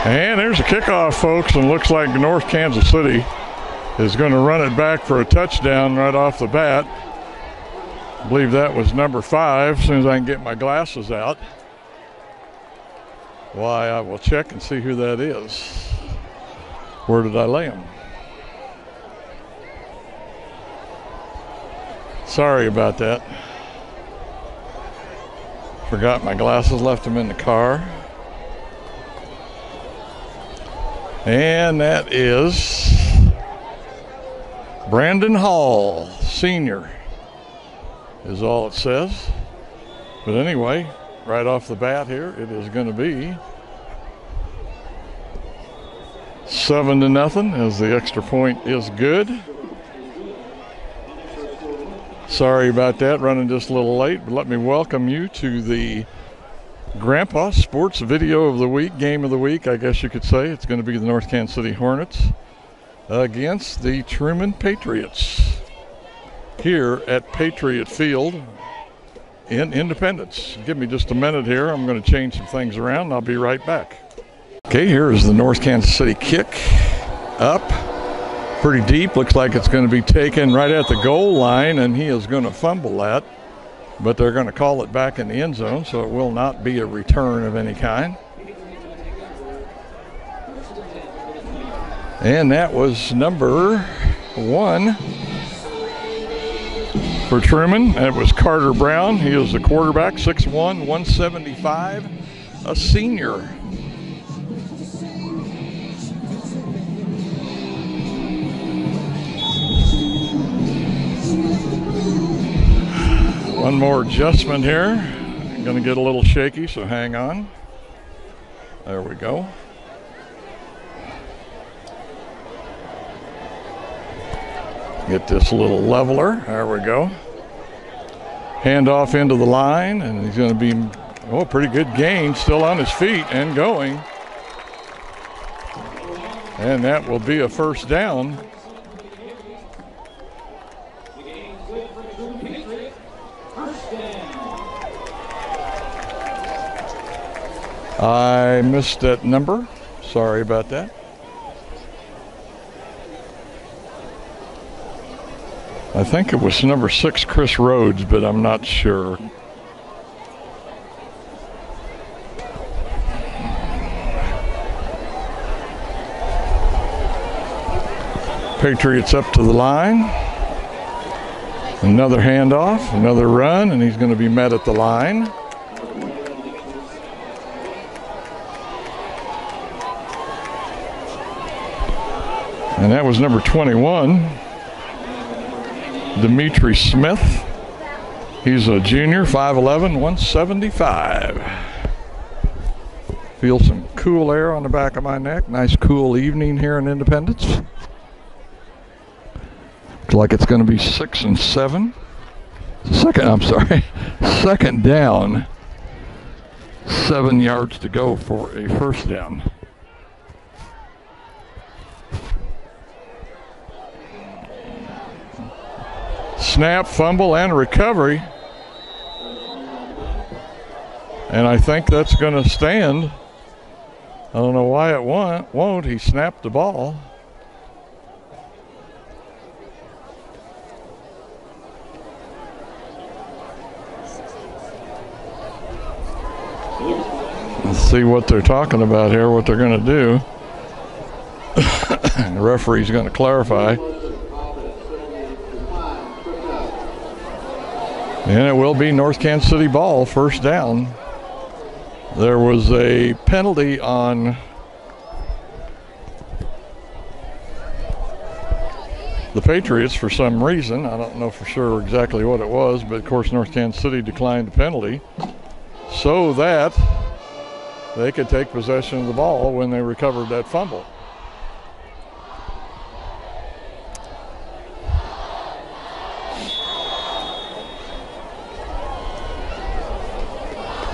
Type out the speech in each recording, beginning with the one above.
And there's a kickoff, folks, and looks like North Kansas City is going to run it back for a touchdown right off the bat. I believe that was number 5. As soon as I can get my glasses out, why, I will check and see who that is. Where did I lay them? Sorry about that. Forgot my glasses, left them in the car. And that is Brandon Hall, senior, is all it says. But anyway, right off the bat here, it is going to be 7-0 as the extra point is good. Sorry about that, running just a little late, but let me welcome you to the Grandpa Sports Video of the Week, Game of the Week, I guess you could say. It's going to be the North Kansas City Hornets against the Truman Patriots here at Patriot Field in Independence. Give me just a minute here. I'm going to change some things around and I'll be right back. Okay, here is the North Kansas City kick up. Pretty deep. Looks like it's going to be taken right at the goal line, and he is going to fumble that. But they're going to call it back in the end zone, so it will not be a return of any kind. And that was number 1 for Truman. That was Carter Brown. He is the quarterback, 6'1", 175, a senior. One more adjustment here. I'm going to get a little shaky, so hang on. There we go. Get this little leveler. There we go. Hand off into the line, and he's going to be, oh, pretty good gain, still on his feet and going. And that will be a first down. I missed that number. Sorry about that. I think it was number 6, Chris Rhodes, but I'm not sure. Patriots up to the line. Another handoff, another run, and he's going to be met at the line. And that was number 21, Dimitri Smith. He's a junior, 5'11", 175. Feel some cool air on the back of my neck. Nice cool evening here in Independence. Looks like it's going to be 6 and 7. Second down. 7 yards to go for a first down. Snap, fumble, and recovery. And I think that's going to stand. I don't know why it won't. He snapped the ball. Let's see what they're talking about here, what they're going to do. The referee's going to clarify. And it will be North Kansas City ball, first down. There was a penalty on the Patriots for some reason. I don't know for sure exactly what it was, but of course North Kansas City declined the penalty so that they could take possession of the ball when they recovered that fumble.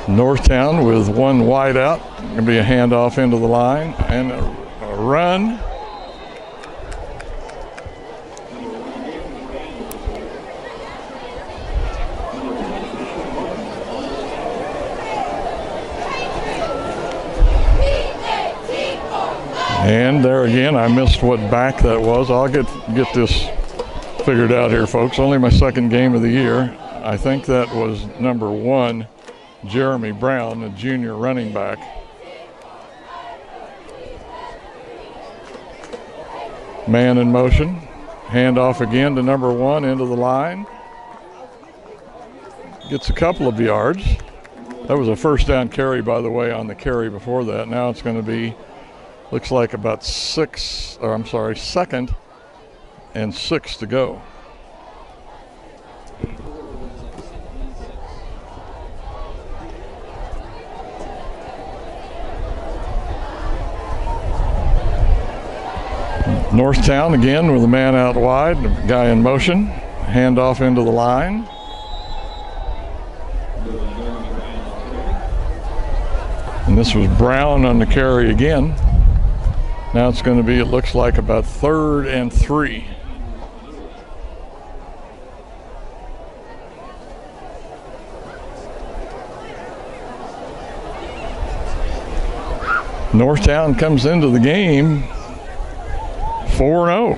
Northtown with one wide out. Going to be a handoff into the line and a run. And there again, I missed what back that was. I'll get this figured out here, folks. Only my second game of the year. I think that was number 1, Jeremy Brown, a junior running back. Man in motion. Handoff again to number 1 into the line. Gets a couple of yards. That was a first down carry, by the way, on the carry before that. Now it's going to be, looks like about 2nd and 6 to go. Northtown again with a man out wide, a guy in motion, handoff into the line. And this was Brown on the carry again. Now it's going to be, it looks like about 3rd and 3. Northtown comes into the game 4-0.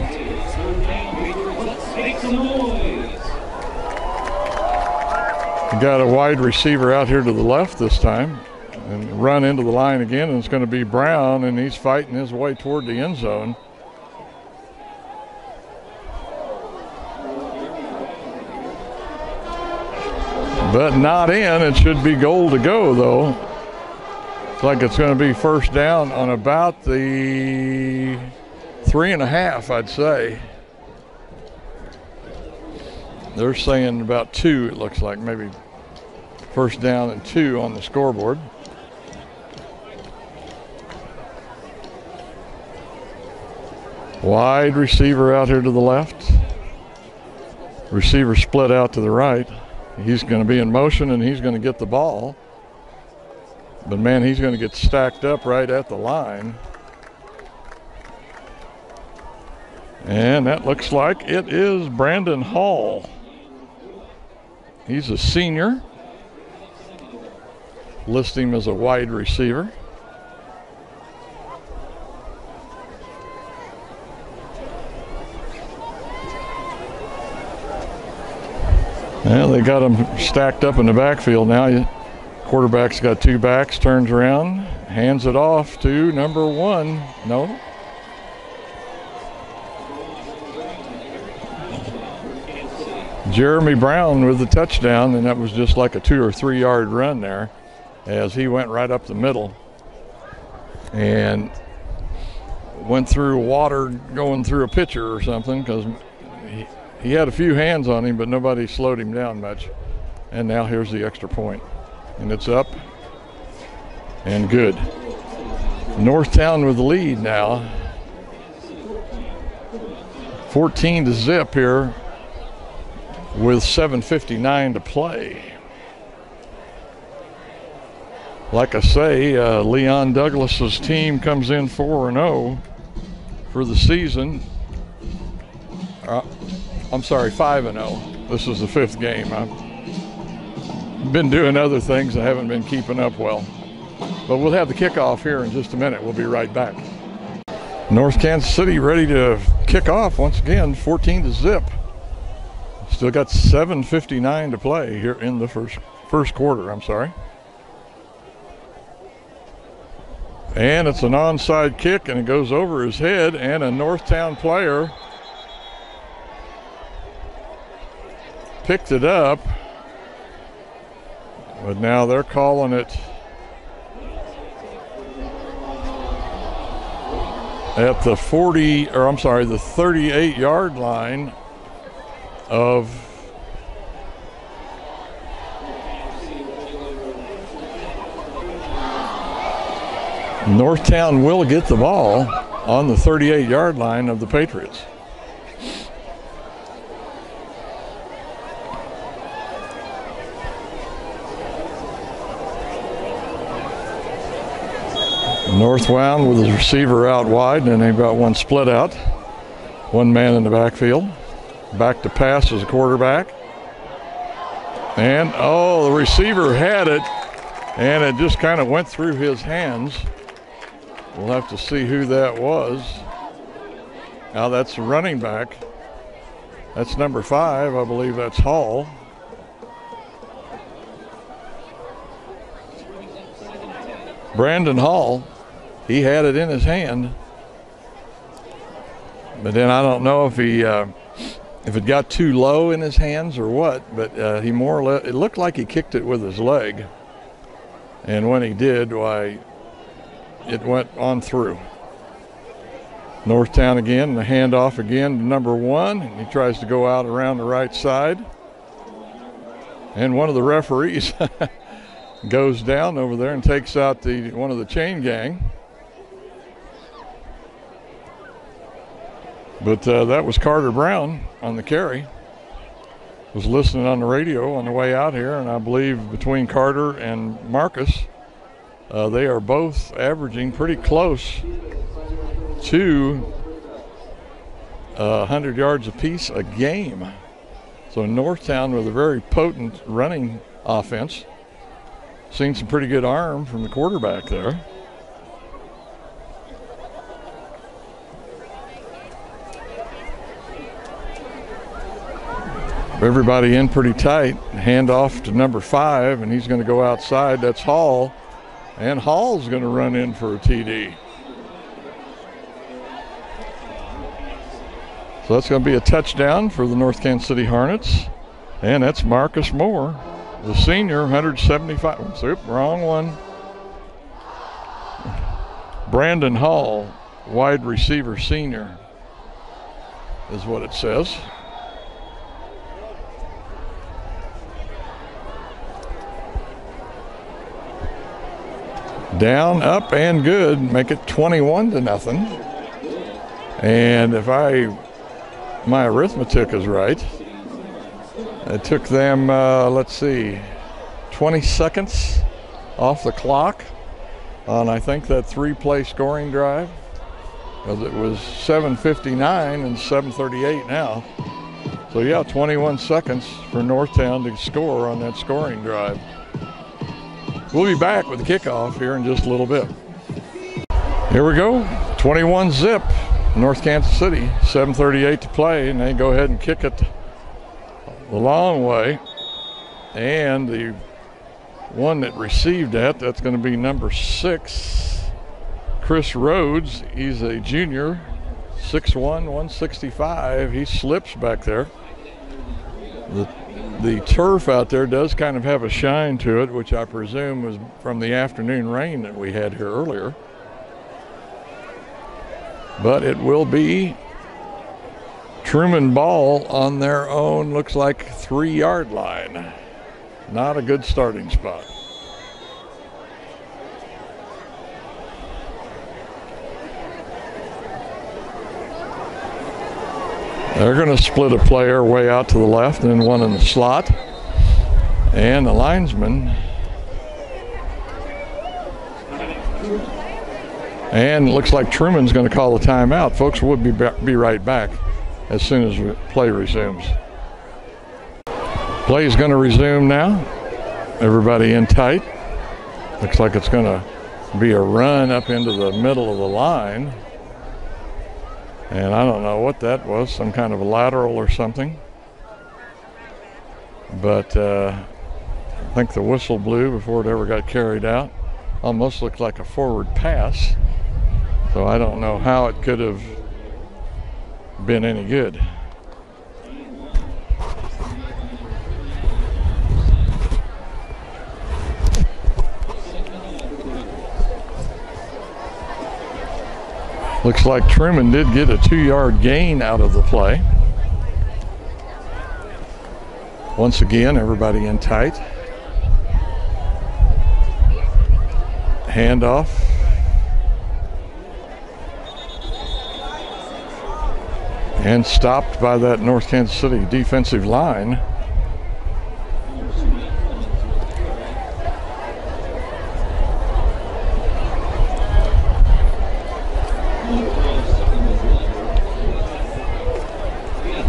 We got a wide receiver out here to the left this time and run into the line again, and it's going to be Brown, and he's fighting his way toward the end zone. But not in. It should be goal to go, though. Looks like it's going to be first down on about the 3.5, I'd say. They're saying about 2, it looks like, maybe first down and 2 on the scoreboard. Wide receiver out here to the left. Receiver split out to the right. He's going to be in motion, and he's going to get the ball. But, man, he's going to get stacked up right at the line. And that looks like it is Brandon Hall. He's a senior. List him as a wide receiver. Well, they got him stacked up in the backfield now. Quarterback's got 2 backs, turns around, hands it off to number 1. No. Jeremy Brown with the touchdown, and that was just like a 2 or 3 yard run there as he went right up the middle and went through water going through a pitcher or something, because he had a few hands on him, but nobody slowed him down much. And now here's the extra point. And it's up and good. Northtown with the lead now. 14-0 here with 7:59 to play. Like I say, Leon Douglas's team comes in 4-0 for the season. I'm sorry, 5-0. This is the 5th game. I've been doing other things. I haven't been keeping up well. But we'll have the kickoff here in just a minute. We'll be right back. North Kansas City ready to kick off once again, 14-0. Still got 7:59 to play here in the first quarter. I'm sorry. And it's an onside kick, and it goes over his head, and a Northtown player picked it up, but now they're calling it at the 38 yard line of Northtown. Will get the ball on the 38 yard line of the Patriots. Northwound with his receiver out wide, and they've got one split out. One man in the backfield. Back to pass as a quarterback. And, the receiver had it, and it just kind of went through his hands. We'll have to see who that was. Now that's the running back. That's number 5. I believe that's Hall. Brandon Hall. He had it in his hand. But then I don't know if it got too low in his hands or what, but he more or less, it looked like he kicked it with his leg. And when he did, why, it went on through. Northtown again, the handoff again to number 1. And he tries to go out around the right side. And one of the referees goes down over there and takes out one of the chain gang. But that was Carter Brown on the carry. Was listening on the radio on the way out here, and I believe between Carter and Marcus, they are both averaging pretty close to 100 yards apiece a game. So Northtown with a very potent running offense. Seen some pretty good arm from the quarterback there. Everybody in pretty tight. Hand off to number 5, and he's going to go outside. That's Hall, and Hall's going to run in for a TD. So that's going to be a touchdown for the North Kansas City Hornets, and that's Marcus Moore, the senior, 175. Oops, wrong one. Brandon Hall, wide receiver senior, is what it says. Down, up, and good. Make it 21-0. And if my arithmetic is right, it took them, let's see, 20 seconds off the clock on, I think, that 3-play scoring drive. Because it was 7:59 and 7:38 now. So yeah, 21 seconds for Northtown to score on that scoring drive. We'll be back with the kickoff here in just a little bit. Here we go, 21-zip, North Kansas City, 7:38 to play, and they go ahead and kick it the long way. And the one that received that's going to be number 6, Chris Rhodes. He's a junior, 6'1", 165. He slips back there. The turf out there does kind of have a shine to it, which I presume was from the afternoon rain that we had here earlier. But it will be Truman ball on their own, looks like 3-yard line. Not a good starting spot. They're going to split a player way out to the left and then one in the slot. And the linesman. And it looks like Truman's going to call a timeout. Folks, we'll be right back as soon as play resumes. Play is going to resume now. Everybody in tight. Looks like it's going to be a run up into the middle of the line. And I don't know what that was, some kind of a lateral or something. But I think the whistle blew before it ever got carried out. Almost looked like a forward pass. So I don't know how it could have been any good. Looks like Truman did get a 2-yard gain out of the play. Once again, everybody in tight. Handoff. And stopped by that North Kansas City defensive line.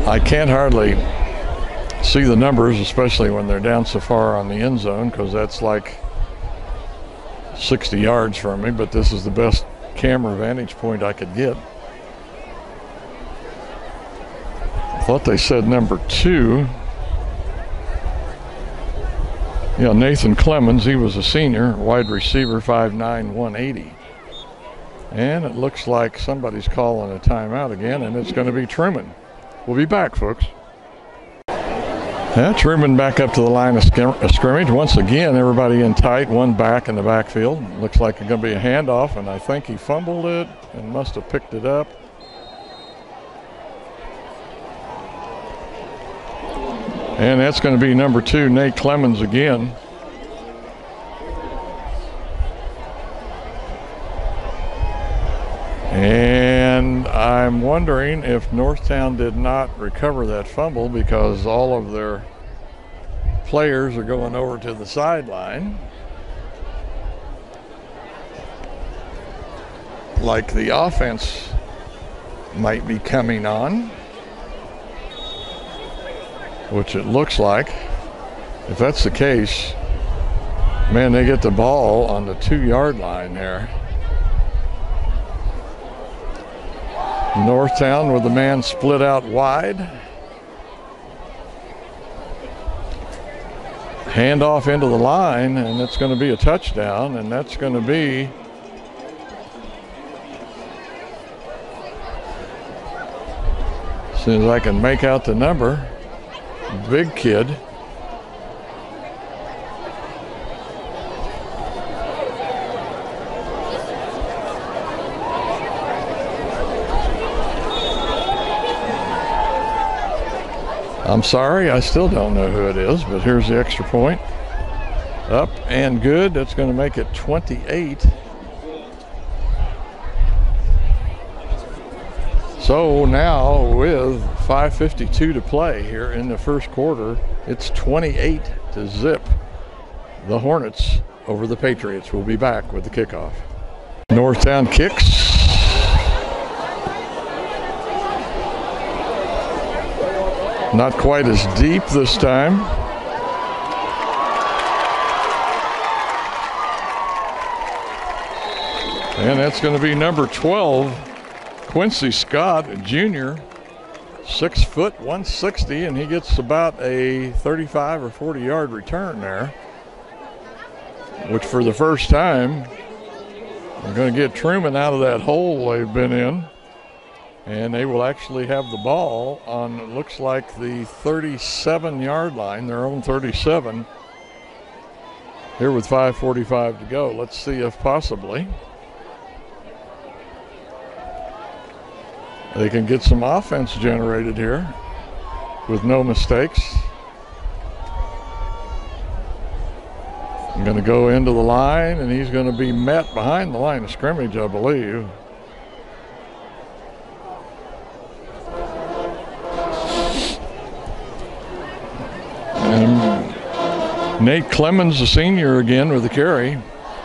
I can't hardly see the numbers, especially when they're down so far on the end zone, because that's like 60 yards from me, but this is the best camera vantage point I could get. I thought they said number 2. Yeah, Nathan Clemens, he was a senior, wide receiver, 5'9", 180. And it looks like somebody's calling a timeout again, and it's going to be Truman. We'll be back, folks. Yeah, Truman back up to the line of scrimmage. Once again, everybody in tight, one back in the backfield. Looks like it's going to be a handoff, and I think he fumbled it and must have picked it up. And that's going to be number 2, Nate Clemens again. And I'm wondering if Northtown did not recover that fumble because all of their players are going over to the sideline. Like the offense might be coming on, which it looks like. If that's the case, man, they get the ball on the 2-yard line there. Northtown with the man split out wide. Handoff into the line, and it's going to be a touchdown, and that's going to be as soon as I can make out the number, big kid. I'm sorry, I still don't know who it is, but here's the extra point. Up and good. That's going to make it 28. So now with 5:52 to play here in the first quarter, it's 28-0. The Hornets over the Patriots. We'll be back with the kickoff. Northtown kicks. Not quite as deep this time. And that's going to be number 12, Quincy Scott, a junior, 6 foot, 160, and he gets about a 35 or 40-yard return there, which for the first time, we're going to get Truman out of that hole they've been in. And they will actually have the ball on, it looks like, the 37-yard line, their own 37, here with 5:45 to go. Let's see if possibly they can get some offense generated here with no mistakes. I'm going to go into the line, and he's going to be met behind the line of scrimmage, I believe. And Nate Clemens, the senior, again with the carry,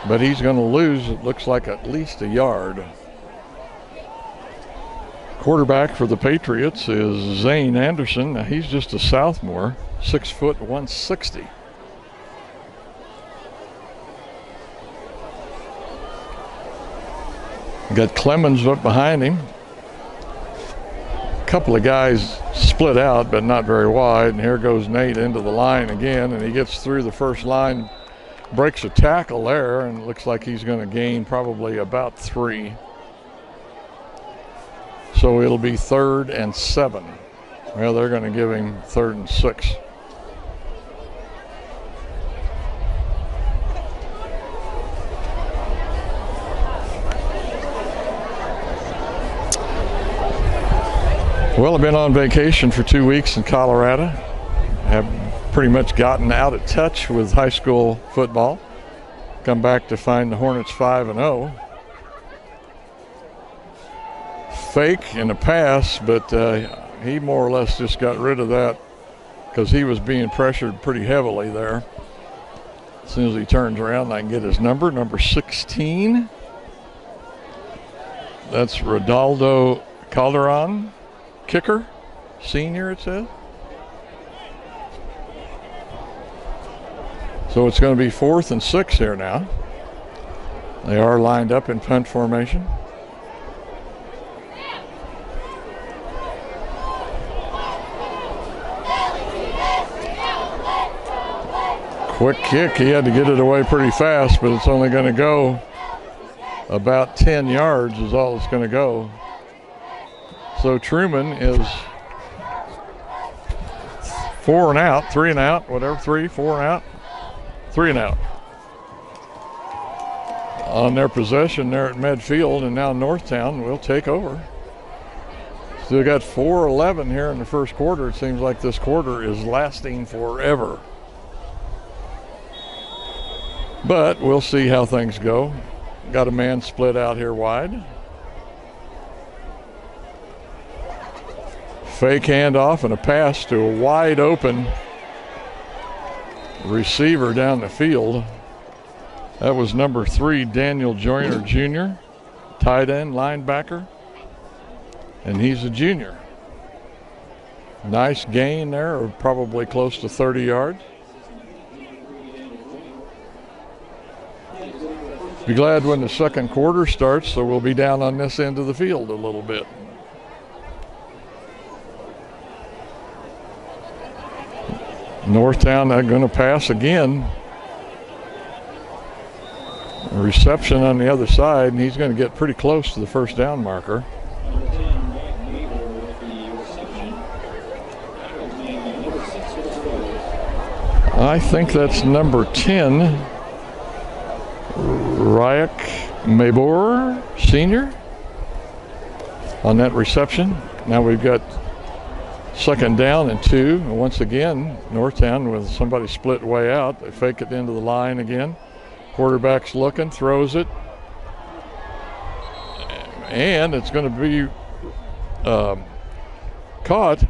but he's going to lose, it looks like, at least a yard. Quarterback for the Patriots is Zane Anderson. Now, he's just a sophomore, 6 foot, 160. Got Clemens up behind him. A couple of guys split out, but not very wide. And here goes Nate into the line again, and he gets through the first line, breaks a tackle there, and it looks like he's going to gain probably about 3. So it'll be 3rd and 7. Well, they're going to give him 3rd and 6. Well, I've been on vacation for 2 weeks in Colorado. Have pretty much gotten out of touch with high school football. Come back to find the Hornets 5-0. Fake in a pass, but he more or less just got rid of that because he was being pressured pretty heavily there. As soon as he turns around, I can get his number 16. That's Rodaldo Calderon. Kicker, senior, it says. So it's going to be 4th and 6 here now. They are lined up in punt formation. Quick kick. He had to get it away pretty fast, but it's only going to go about 10 yards is all it's going to go. So Truman is 4 and out, 3 and out, whatever, 3, 4 and out, 3 and out. On their possession there at midfield, and now Northtown will take over. Still got 4:11 here in the first quarter. It seems like this quarter is lasting forever. But we'll see how things go. Got a man split out here wide. Fake handoff and a pass to a wide open receiver down the field. That was number 3, Daniel Joyner Jr., tight end linebacker, and he's a junior. Nice gain there, of probably close to 30 yards. Be glad when the second quarter starts, so we'll be down on this end of the field a little bit. Northtown, they're going to pass again. Reception on the other side, and he's going to get pretty close to the first down marker. I think that's number 10, Ryak Mabor Sr. on that reception. Now we've got second down and 2. And once again, Northtown with somebody split way out. They fake it into the line again. Quarterback's looking, throws it. And it's going to be caught,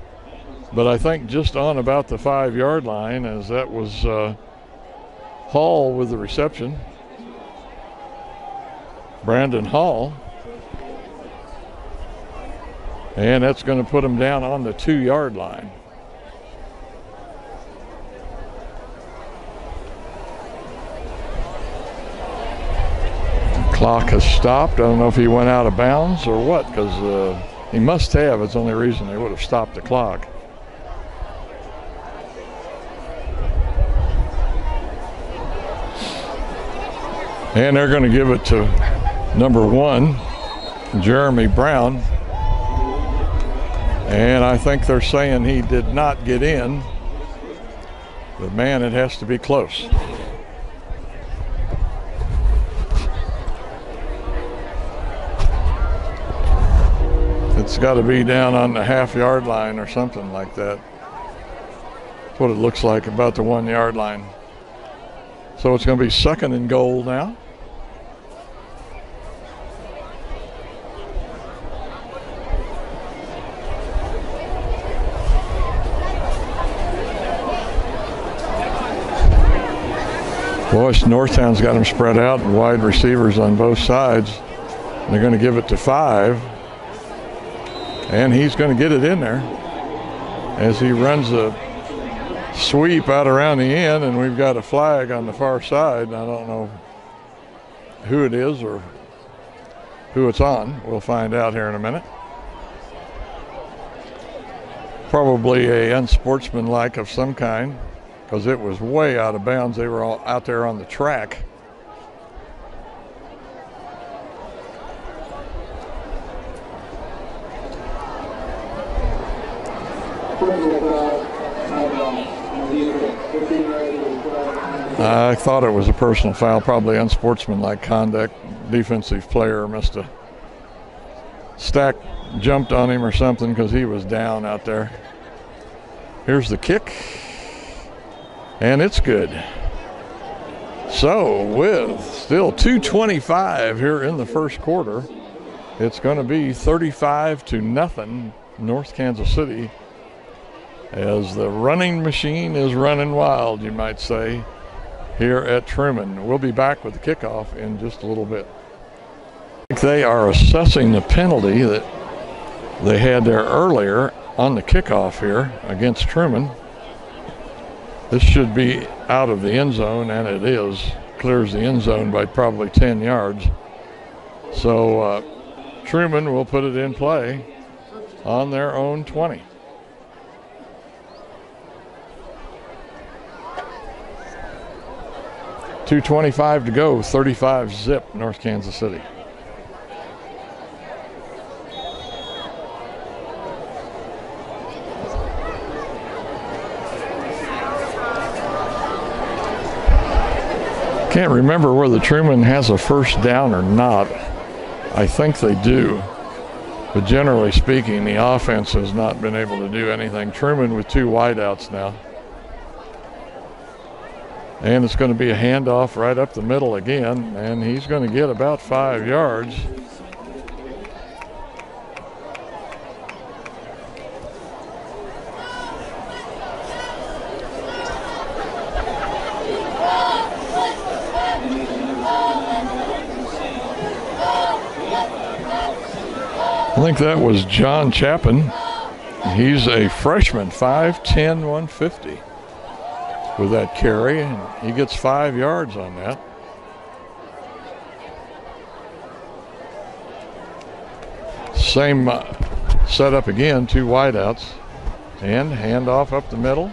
but I think just on about the 5-yard line, as that was Hall with the reception. Brandon Hall. And that's going to put him down on the 2-yard line. Clock has stopped. I don't know if he went out of bounds or what, because he must have. It's the only reason they would have stopped the clock. And they're going to give it to number 1, Jeremy Brown. And I think they're saying he did not get in. But man, it has to be close. It's got to be down on the half-yard line or something like that. That's what it looks like, about the 1-yard line. So it's going to be second and goal now. Boy, Northtown's got them spread out, and wide receivers on both sides. They're going to give it to 5. And he's going to get it in there as he runs a sweep out around the end, and we've got a flag on the far side. I don't know who it is or who it's on. We'll find out here in a minute. Probably a unsportsmanlike of some kind, because it was way out of bounds. They were all out there on the track. I thought it was a personal foul, probably unsportsmanlike conduct. Defensive player must have jumped on him or something, because he was down out there. Here's the kick, and it's good. So with still 2:25 here in the first quarter, it's going to be 35-0 North Kansas City, as the running machine is running wild, you might say, here at Truman. We'll be back with the kickoff in just a little bit. I think they are assessing the penalty that they had there earlier on the kickoff here against Truman. This should be out of the end zone, and it is. Clears the end zone by probably 10 yards. So Truman will put it in play on their own 20. 2:25 to go, 35 zip, North Kansas City. Can't remember whether Truman has a first down or not. I think they do. But generally speaking, the offense has not been able to do anything. Truman with 2 wideouts now. And it's going to be a handoff right up the middle again, and he's going to get about 5 yards. I think that was John Chapin. He's a freshman, 5'10", 150 with that carry, and he gets 5 yards on that. Same setup again, 2 wideouts, and handoff up the middle.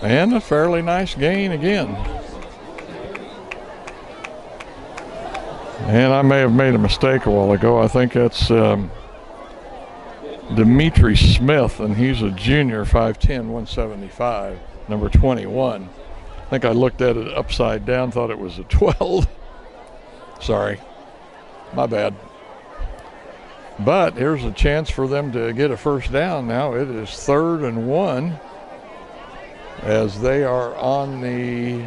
And a fairly nice gain again. And I may have made a mistake a while ago. I think that's Dimitri Smith, and he's a junior, 5'10", 175, number 21. I think I looked at it upside down, thought it was a 12. Sorry, my bad. But here's a chance for them to get a first down now. It is 3rd and 1 as they are on the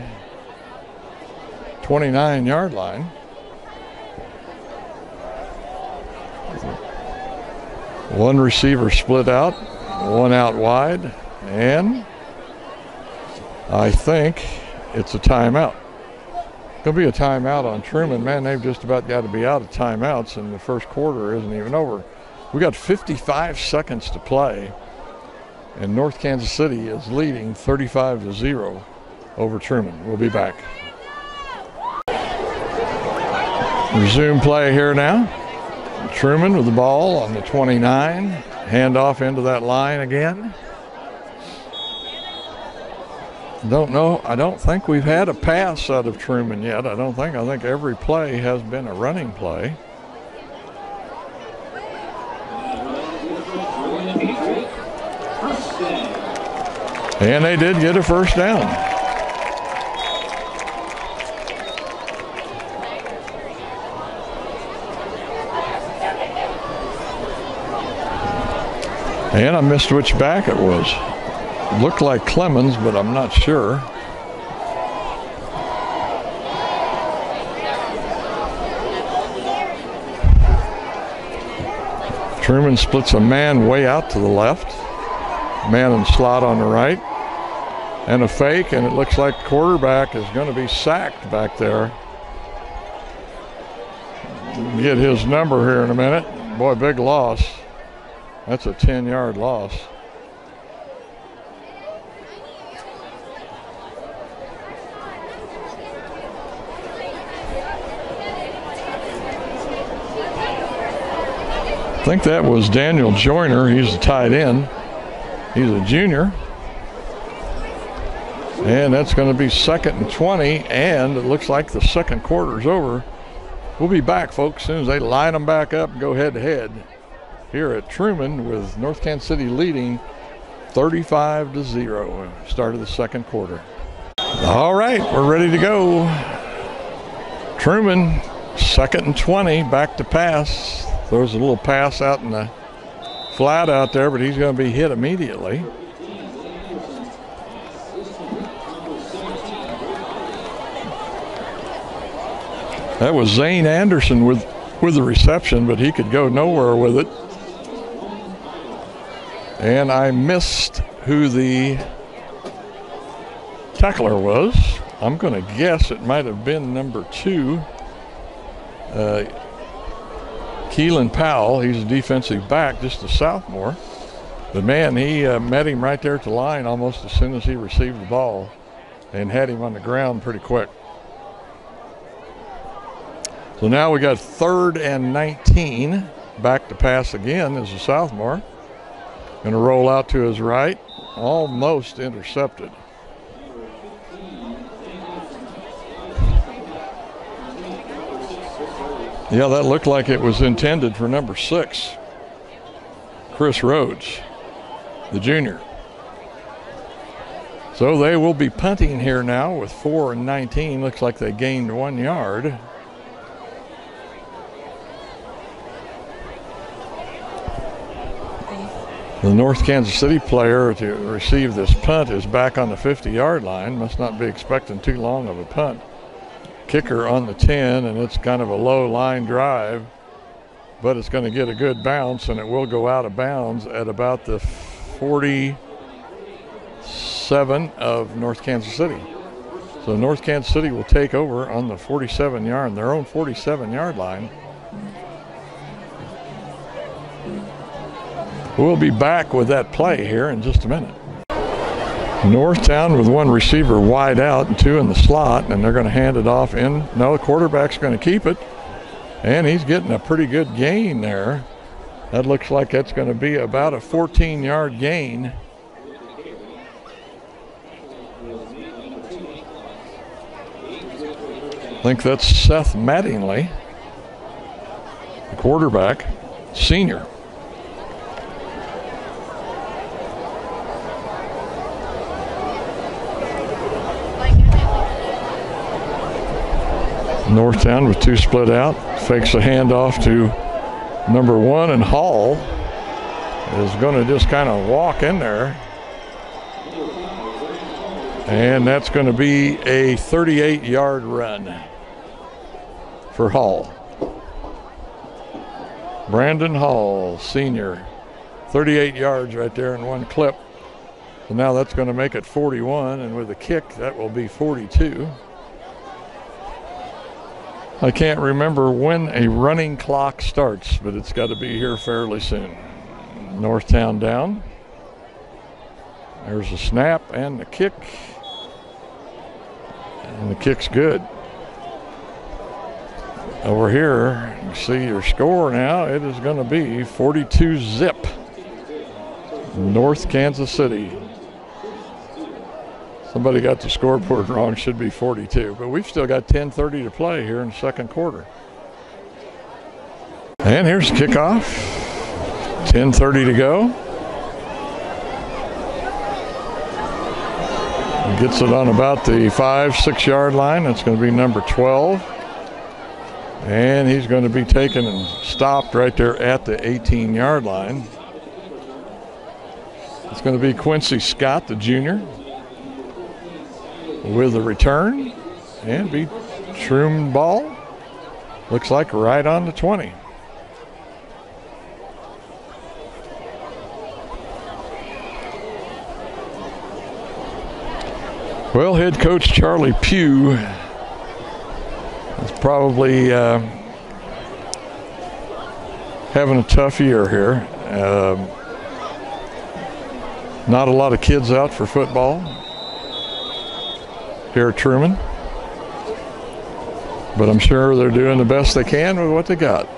29-yard line. One receiver split out, one out wide, and I think it's a timeout. Going to be a timeout on Truman. Man, they've just about got to be out of timeouts, and the first quarter isn't even over. We got 55 seconds to play, and North Kansas City is leading 35-0 over Truman. We'll be back. Resume play here now. Truman with the ball on the 29, handoff into that line again. Don't know, I don't think we've had a pass out of Truman yet. I think every play has been a running play. And they did get a first down. And I missed which back it was. It looked like Clemens, but I'm not sure. Truman splits a man way out to the left. Man in slot on the right. And a fake, and it looks like the quarterback is going to be sacked back there. Get his number here in a minute. Boy, big loss. That's a 10-yard loss. I think that was Daniel Joyner. He's a tight end. He's a junior. And that's going to be 2nd and 20, and it looks like the second quarter's over. We'll be back, folks, as soon as they line them back up and go head-to-head here at Truman, with North Kansas City leading 35-0. Start of the second quarter. All right, we're ready to go. Truman, 2nd and 20, back to pass. Throws a little pass out in the flat out there, but he's going to be hit immediately. That was Zane Anderson with the reception, but he could go nowhere with it. And I missed who the tackler was. I'm going to guess it might have been number 2, Keelan Powell. He's a defensive back, just a sophomore. But man, he met him right there at the line almost as soon as he received the ball and had him on the ground pretty quick. So now we got 3rd and 19. Back to pass again as a sophomore. Going to roll out to his right. Almost intercepted. Yeah, that looked like it was intended for number 6, Chris Rhodes, the junior. So they will be punting here now with 4:19. Looks like they gained 1 yard. The North Kansas City player to receive this punt is back on the 50-yard line. Must not be expecting too long of a punt. Kicker on the 10, and it's kind of a low line drive, but it's going to get a good bounce, and it will go out of bounds at about the 47 of North Kansas City. So North Kansas City will take over on the 47-yard, their own 47-yard line. We'll be back with that play here in just a minute. Northtown with 1 receiver wide out and 2 in the slot, and they're going to hand it off in. No, the quarterback's going to keep it, and he's getting a pretty good gain there. That looks like that's going to be about a 14-yard gain. I think that's Seth Mattingly, the quarterback, senior. Northtown with 2 split out, fakes a handoff to number 1, and Hall is going to just kind of walk in there. And that's going to be a 38-yard run for Hall. Brandon Hall, senior, 38 yards right there in 1 clip. So now that's going to make it 41, and with a kick, that will be 42. I can't remember when a running clock starts, but it's got to be here fairly soon. Northtown down. There's a snap and the kick. And the kick's good. Over here, you see your score now. It is going to be 42-zip. North Kansas City. Somebody got the scoreboard wrong, should be 42. But we've still got 10:30 to play here in the second quarter. And here's the kickoff. 10:30 to go. Gets it on about the 5-6 yard line. That's going to be number 12. And he's going to be taken and stopped right there at the 18-yard line. It's going to be Quincy Scott, the junior, with a return, and be Truman ball. Looks like right on the 20. Well, head coach Charlie Pugh is probably having a tough year here. Not a lot of kids out for football here at Truman, but I'm sure they're doing the best they can with what they got.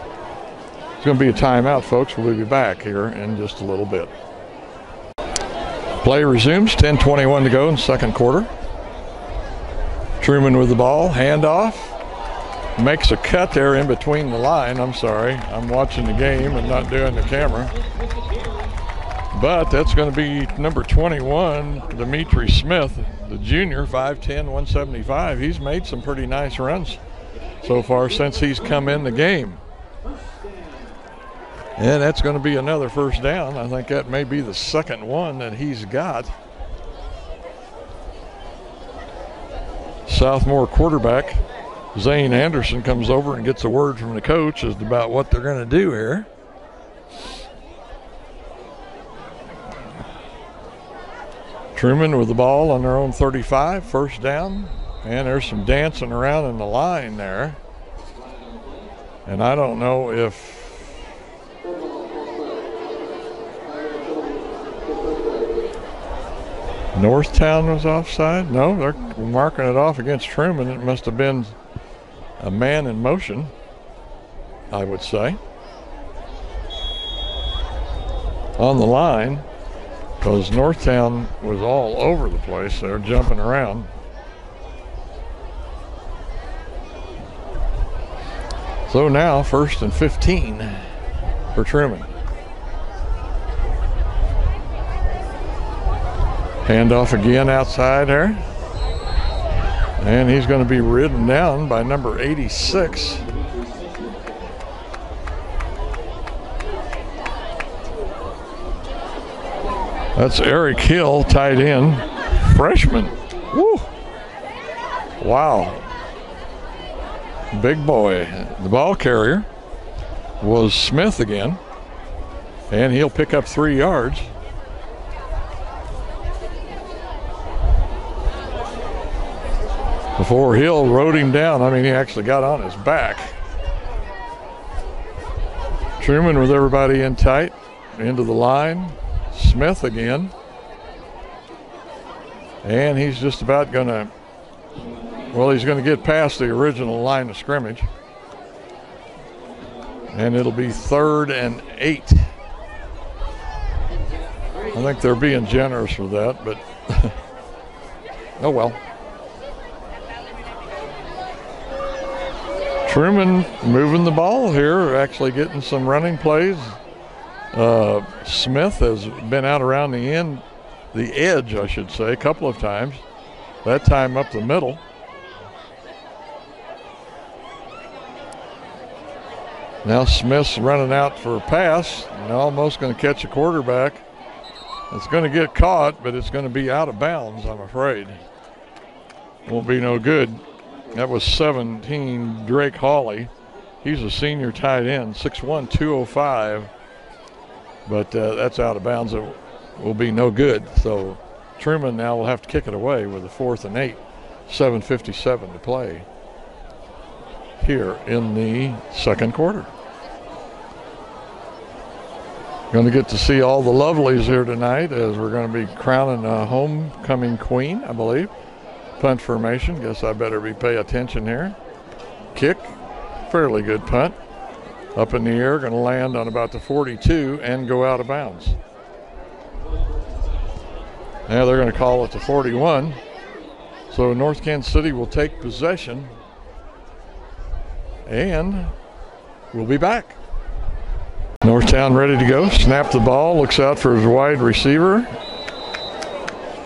It's going to be a timeout, folks. We'll be back here in just a little bit. Play resumes, 10:21 to go in the second quarter. Truman with the ball, handoff, makes a cut there in between the line. I'm sorry, I'm watching the game and not doing the camera. But that's going to be number 21, Demetri Smith, the junior, 5'10", 175. He's made some pretty nice runs so far since he's come in the game. And that's going to be another first down. I think that may be the second one that he's got. Sophomore quarterback Zane Anderson comes over and gets a word from the coach as about what they're going to do here. Truman with the ball on their own 35, first down. And there's some dancing around in the line there. And I don't know if Northtown was offside. No, they're marking it off against Truman. It must have been a man in motion, I would say, on the line, because Northtown was all over the place. They're jumping around. So now 1st and 15 for Truman. Handoff again outside there. And he's going to be ridden down by number 86. That's Eric Hill, tight end, freshman. Woo! Wow. Big boy. The ball carrier was Smith again, and he'll pick up 3 yards. Before Hill rode him down, I mean, he actually got on his back. Truman with everybody in tight, into the line. Smith again. And he's just about going to, well, he's going to get past the original line of scrimmage. And it'll be 3rd and 8. I think they're being generous with that, but oh well. Truman moving the ball here, actually getting some running plays. Smith has been out around the edge, I should say, a couple of times. That time up the middle. Now Smith's running out for a pass and almost going to catch a quarterback. It's going to get caught, but it's going to be out of bounds, I'm afraid. Won't be no good. That was 17, Drake Hawley. He's a senior tight end, 6'1", 205. But that's out of bounds. It will be no good. So Truman now will have to kick it away with a 4th and 8, 7:57 to play here in the second quarter. Going to get to see all the lovelies here tonight as we're going to be crowning a homecoming queen, I believe. Punt formation. Guess I better pay attention here. Kick. Fairly good punt. Up in the air, going to land on about the 42 and go out of bounds. Now they're going to call it the 41. So North Kansas City will take possession. And we'll be back. Northtown ready to go. Snap the ball. Looks out for his wide receiver.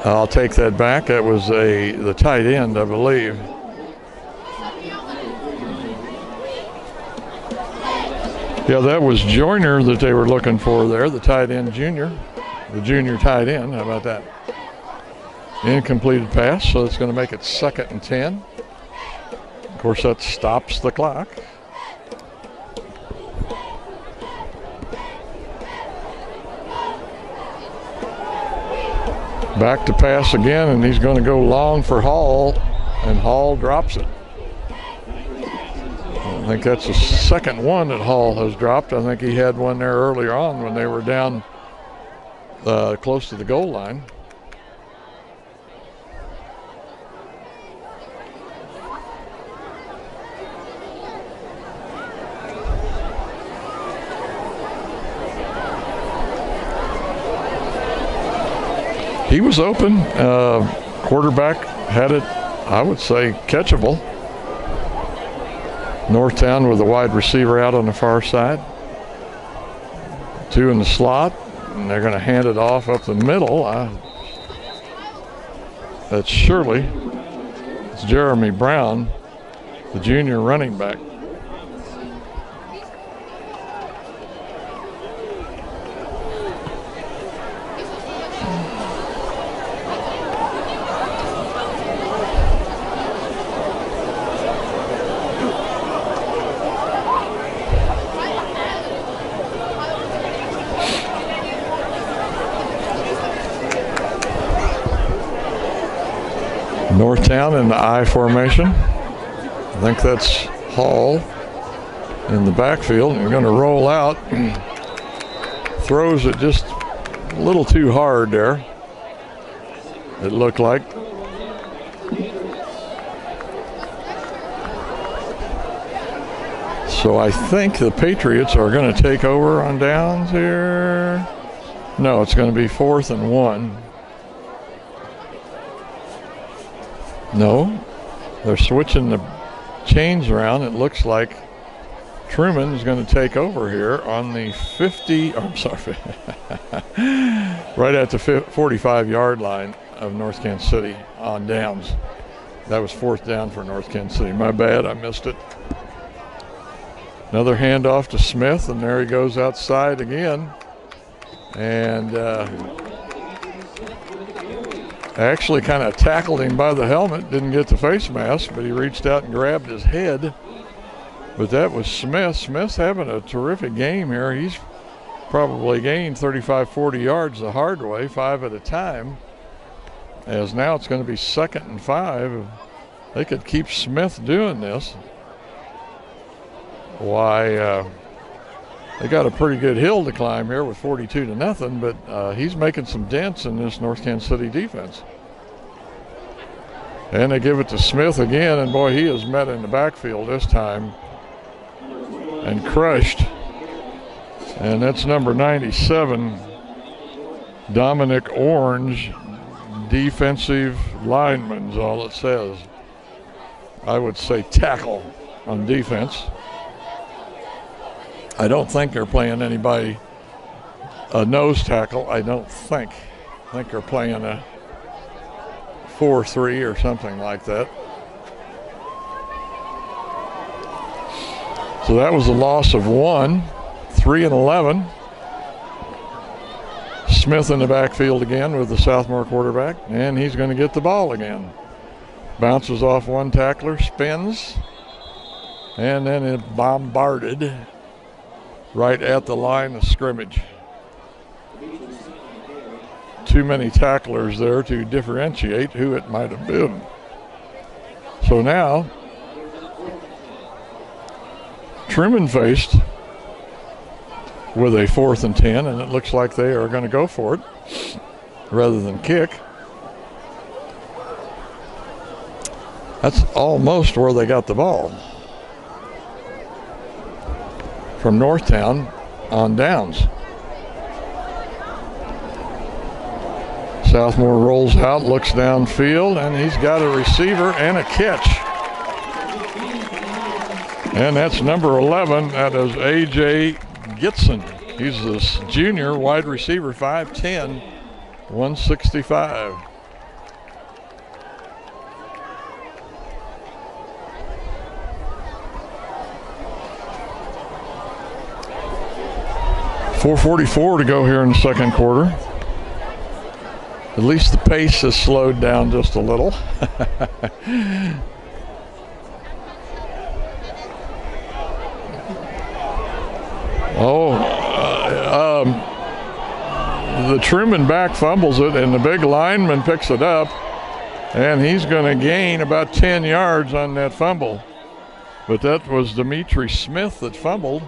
I'll take that back. That was the tight end, I believe. Yeah, that was Joyner that they were looking for there, the tight end junior. The junior tight end. How about that? Incompleted pass, so it's going to make it 2nd and 10. Of course, that stops the clock. Back to pass again, and he's going to go long for Hall, and Hall drops it. I think that's the second one that Hall has dropped. I think he had one there earlier on when they were down close to the goal line. He was open. Quarterback had it, I would say, catchable. Northtown with the wide receiver out on the far side. 2 in the slot, and they're going to hand it off up the middle. That's Shirley. It's Jeremy Brown, the junior running back. Northtown in the I formation. I think that's Hall in the backfield. They're going to roll out. Throws it just a little too hard there, it looked like. So I think the Patriots are going to take over on downs here. No, it's going to be 4th and 1. No, they're switching the chains around. It looks like Truman is going to take over here on the 50, I'm sorry, right at the 45-yard line of North Kansas City on downs. That was 4th down for North Kansas City. My bad, I missed it. Another handoff to Smith, and there he goes outside again. And actually kind of tackled him by the helmet, didn't get the face mask, but he reached out and grabbed his head. But that was Smith. Smith's having a terrific game here. He's probably gained 35, 40 yards the hard way, 5 at a time. As now it's going to be 2nd and 5. They could keep Smith doing this. Why, they got a pretty good hill to climb here with 42-0, but he's making some dents in this North Kansas City defense. And they give it to Smith again, and boy, he is met in the backfield this time and crushed. And that's number 97, Dominic Orange, defensive lineman is all it says. I would say tackle on defense. I don't think they're playing anybody a nose tackle. I don't think. I think they're playing a 4-3 or something like that. So that was a loss of 1, 3 and 11. Smith in the backfield again with the sophomore quarterback, and he's going to get the ball again. Bounces off one tackler, spins, and then it bombarded right at the line of scrimmage. Too many tacklers there to differentiate who it might have been. So now, Truman faced with a 4th and 10, and it looks like they are going to go for it rather than kick. That's almost where they got the ball. From Northtown on downs. Southmore rolls out, looks downfield, and he's got a receiver and a catch. And that's number 11. That is A.J. Gitson. He's this junior wide receiver, 5'10", 165. .444 to go here in the second quarter. At least the pace has slowed down just a little. The Truman back fumbles it, and the big lineman picks it up, and he's going to gain about 10 yards on that fumble. But that was Demetri Smith that fumbled,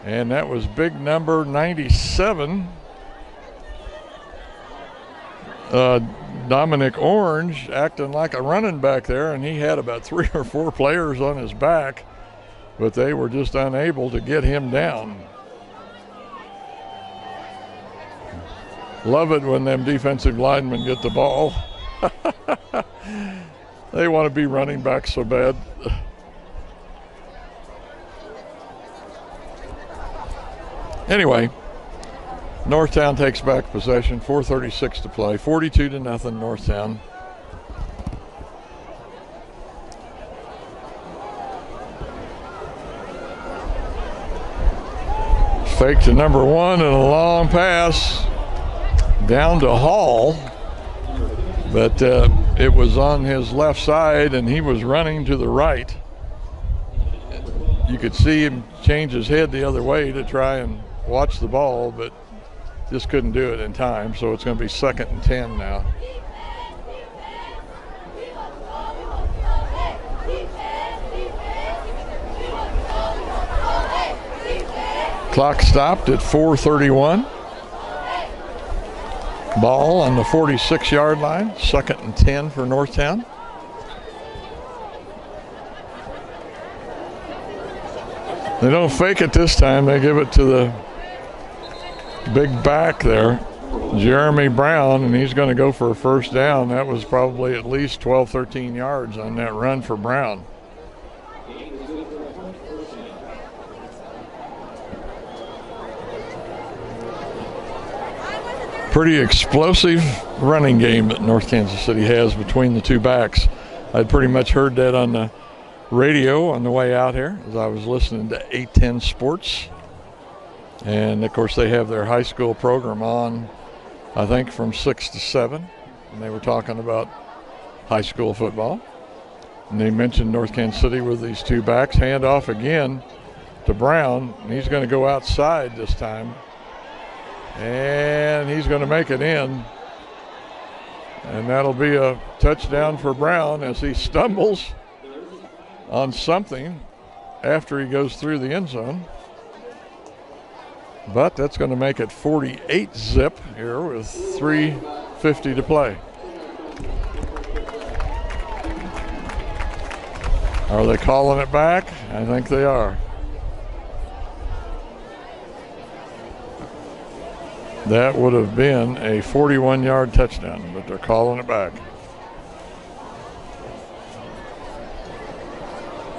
and that was big number 97, Dominic Orange, acting like a running back there, and he had about 3 or 4 players on his back, but they were just unable to get him down. Love it when them defensive linemen get the ball. They want to be running back so bad. Anyway, Northtown takes back possession, 4:36 to play, 42-0 Northtown. Fake to number 1 and a long pass down to Hall, but it was on his left side and he was running to the right. You could see him change his head the other way to try and watch the ball, but just couldn't do it in time, so it's going to be 2nd and 10 now. Clock stopped at 4:31. Ball on the 46-yard line, 2nd and 10 for Northtown. They don't fake it this time. They give it to the big back there, Jeremy Brown, and he's going to go for a first down. That was probably at least 12, 13 yards on that run for Brown. Pretty explosive running game that North Kansas City has between the two backs. I'd pretty much heard that on the radio on the way out here as I was listening to 810 Sports. And, of course, they have their high school program on, I think, from 6 to 7. And they were talking about high school football. And they mentioned North Kansas City with these two backs. Hand off again to Brown. And he's going to go outside this time. And he's going to make it in. And that'll be a touchdown for Brown as he stumbles on something after he goes through the end zone. But that's going to make it 48 zip here with 3:50 to play. Are they calling it back? I think they are. That would have been a 41-yard touchdown, but they're calling it back.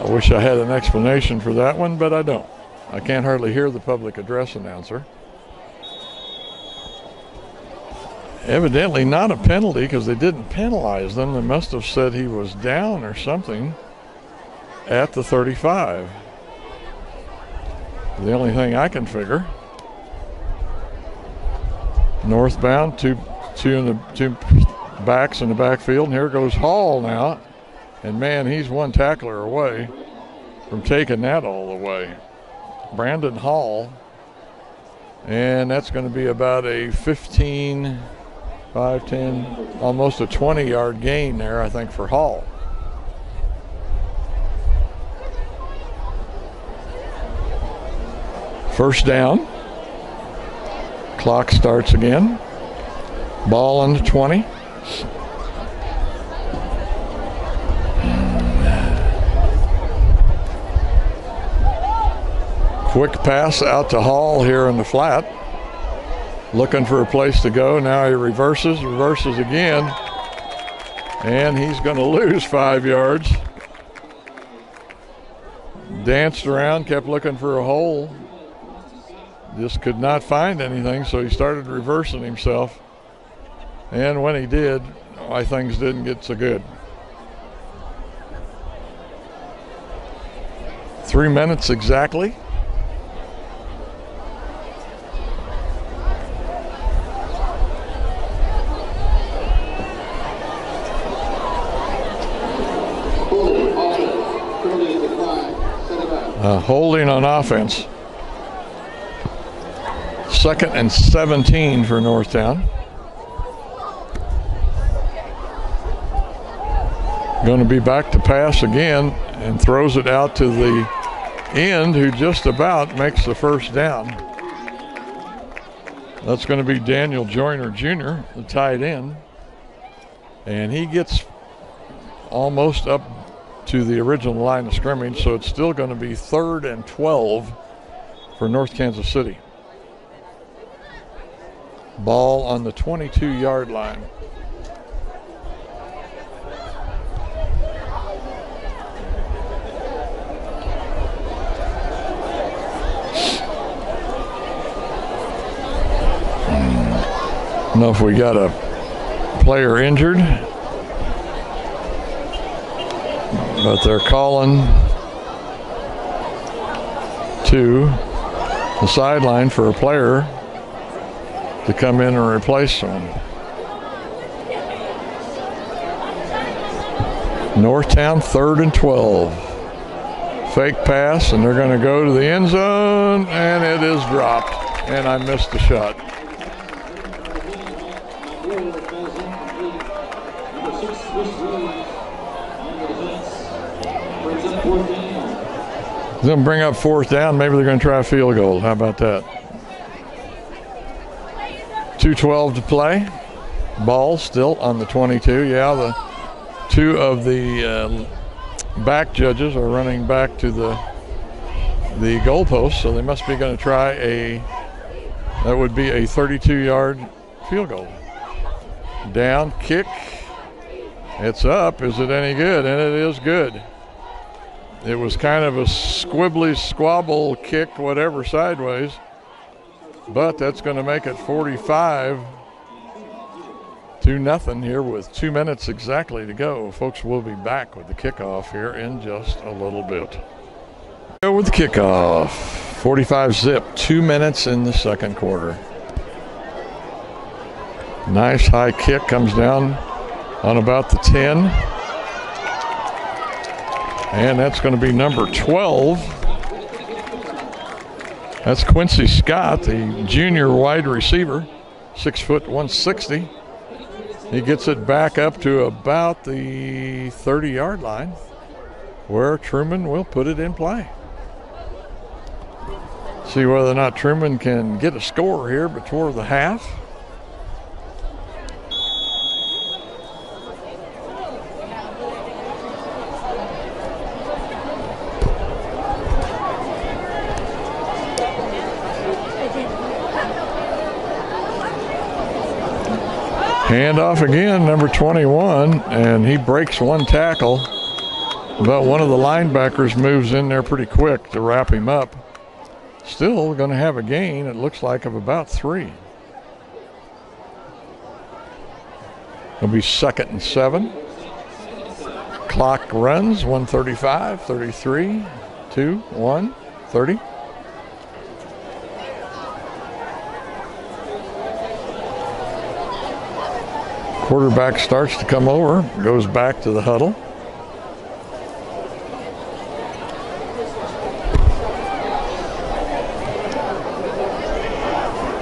I wish I had an explanation for that one, but I don't. I can't hardly hear the public address announcer. Evidently not a penalty because they didn't penalize them. They must have said he was down or something at the 35. The only thing I can figure. Northbound, two backs in the backfield, and here goes Hall now. And man, he's one tackler away from taking that all the way. Brandon Hall. And that's going to be about a 15, 5, 10, almost a 20-yard gain there, I think, for Hall. First down. Clock starts again. Ball on the 20. Quick pass out to Hall here in the flat. Looking for a place to go. Now he reverses again. And he's going to lose 5 yards. Danced around, kept looking for a hole. Just could not find anything, so he started reversing himself. And when he did, why things didn't get so good. 3 minutes exactly. Holding on offense. 2nd and 17 for Northtown. Going to be back to pass again and throws it out to the end who just about makes the first down. That's going to be Daniel Joyner Jr., the tight end. And he gets almost up to the original line of scrimmage, so it's still going to be 3rd and 12 for North Kansas City. Ball on the 22-yard line. I don't know if we got a player injured, but they're calling to the sideline for a player to come in and replace him. Northtown 3rd and 12. Fake pass, and they're going to go to the end zone, and it is dropped. And I missed the shot. It's going to bring up 4th down. Maybe they're going to try a field goal. How about that? 2:12 to play. Ball still on the 22. Yeah, the two of the back judges are running back to the goalpost, so they must be going to try that would be a 32-yard field goal. Down, kick. It's up. Is it any good? And it is good. It was kind of a squibbly squabble kick, whatever, sideways. But that's going to make it 45 2-0 here with 2 minutes exactly to go. Folks, we'll be back with the kickoff here in just a little bit. Go with the kickoff. 45 zip, 2 minutes in the second quarter. Nice high kick, comes down on about the 10. And that's going to be number 12. That's Quincy Scott, the junior wide receiver, 6 foot 160. He gets it back up to about the 30-yard line where Truman will put it in play. See whether or not Truman can get a score here before the half. Handoff again, number 21, and he breaks one tackle. But one of the linebackers moves in there pretty quick to wrap him up. Still going to have a gain, it looks like, of about 3. It'll be 2nd and 7. Clock runs, 1:35, 33, 2, 1, 30. Quarterback starts to come over, goes back to the huddle.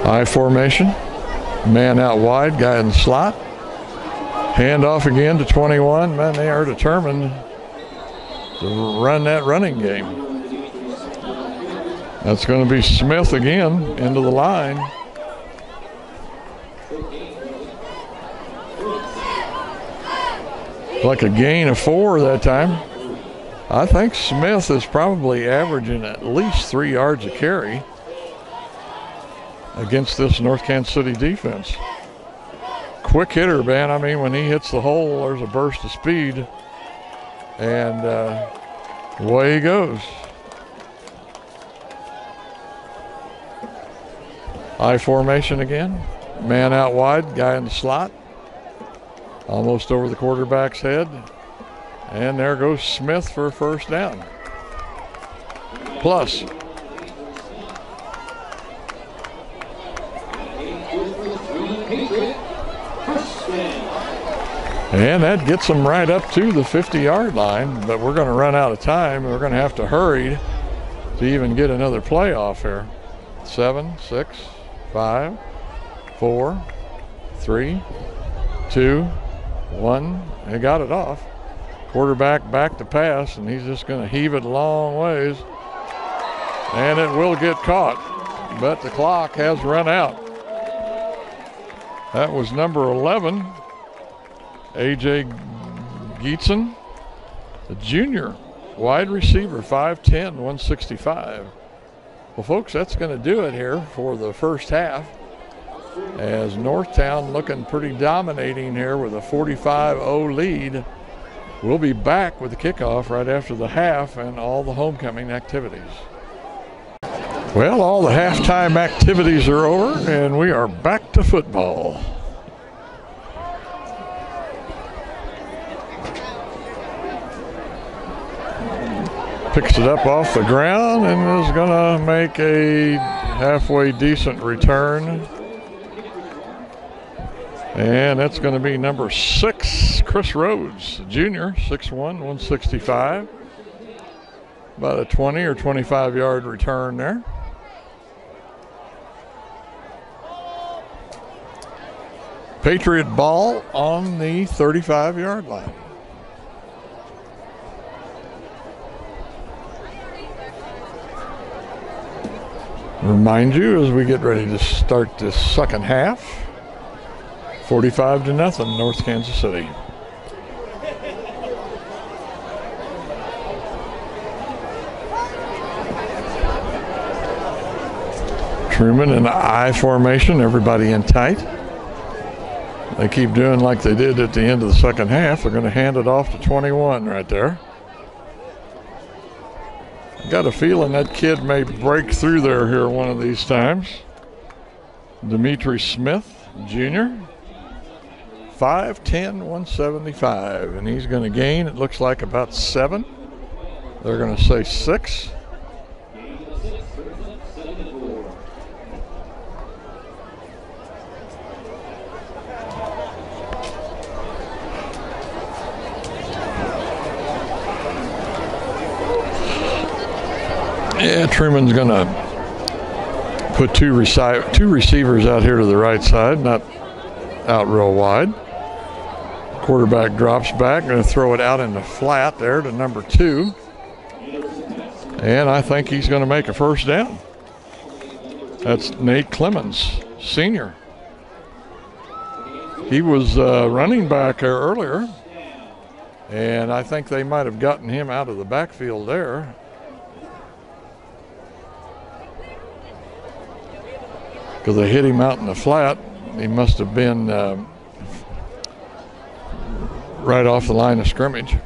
I formation, man out wide, guy in the slot. Hand off again to 21. Man, they are determined to run that running game. That's going to be Smith again into the line. Like a gain of 4 that time. I think Smith is probably averaging at least 3 yards a carry against this North Kansas City defense. Quick hitter, man. I mean, when he hits the hole, there's a burst of speed. And away he goes. I formation again. Man out wide, guy in the slot. Almost over the quarterback's head. And there goes Smith for a first down. Plus. And that gets them right up to the 50-yard line, but we're going to run out of time. We're going to have to hurry to even get another play off here. 7, 6, 5, 4, 3, 2, 1. They got it off. Quarterback back to pass, and he's just going to heave it a long ways. And it will get caught, but the clock has run out. That was number 11, A.J. Geetson, the junior wide receiver, 5'10", 165. Well, folks, that's going to do it here for the first half, as Northtown looking pretty dominating here with a 45-0 lead. We'll be back with the kickoff right after the half and all the homecoming activities. Well, all the halftime activities are over, and we are back to football. Picks it up off the ground and is going to make a halfway decent return. And that's going to be number 6, Chris Rhodes, junior, 6'1", 165. About a 20 or 25-yard return there. Patriot ball on the 35-yard line. Remind you as we get ready to start this second half, 45-0, North Kansas City. Truman in I formation, everybody in tight. They keep doing like they did at the end of the second half. They're going to hand it off to 21 right there. Got a feeling that kid may break through there here one of these times. Dimitri Smith, Jr., 5'10", 175, and he's going to gain, it looks like, about 7. They're going to say 6. Yeah, Truman's going to put two receivers out here to the right side, not out real wide. Quarterback drops back, going to throw it out in the flat there to number 2. And I think he's going to make a first down. That's Nate Clemens, senior. He was running back there earlier, and I think they might have gotten him out of the backfield there. Because they hit him out in the flat. He must have been right off the line of scrimmage.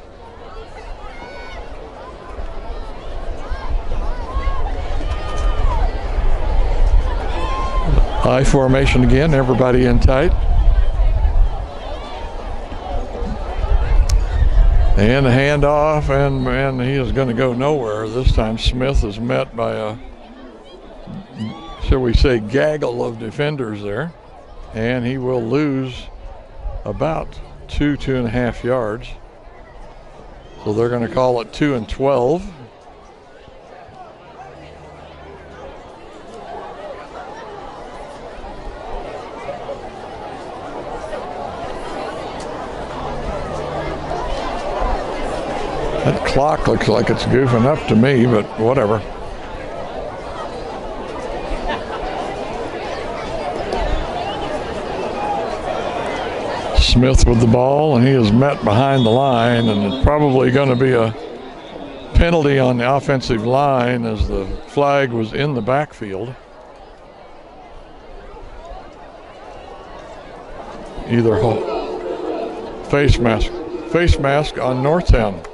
I formation again, everybody in tight. And the handoff, and he is going to go nowhere. This time Smith is met by a, shall we say, gaggle of defenders there. And he will lose about 2.5 yards. So they're going to call it 2 and 12. That clock looks like it's goofing up to me, but whatever. Smith with the ball, and he is met behind the line, and it's probably going to be a penalty on the offensive line as the flag was in the backfield. Either face mask on Northtown.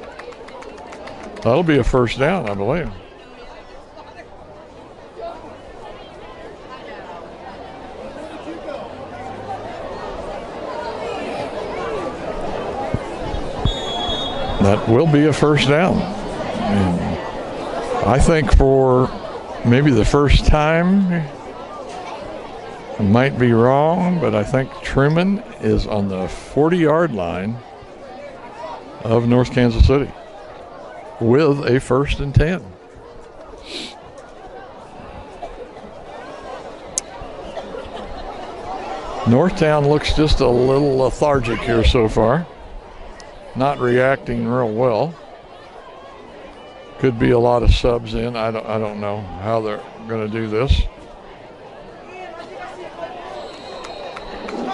That'll be a first down, I believe. That will be a first down. And I think for maybe the first time, I might be wrong, but I think Truman is on the 40-yard line of North Kansas City with a 1st and 10. Northtown looks just a little lethargic here so far. Not reacting real well. Could be a lot of subs in. I don't know how they're going to do this.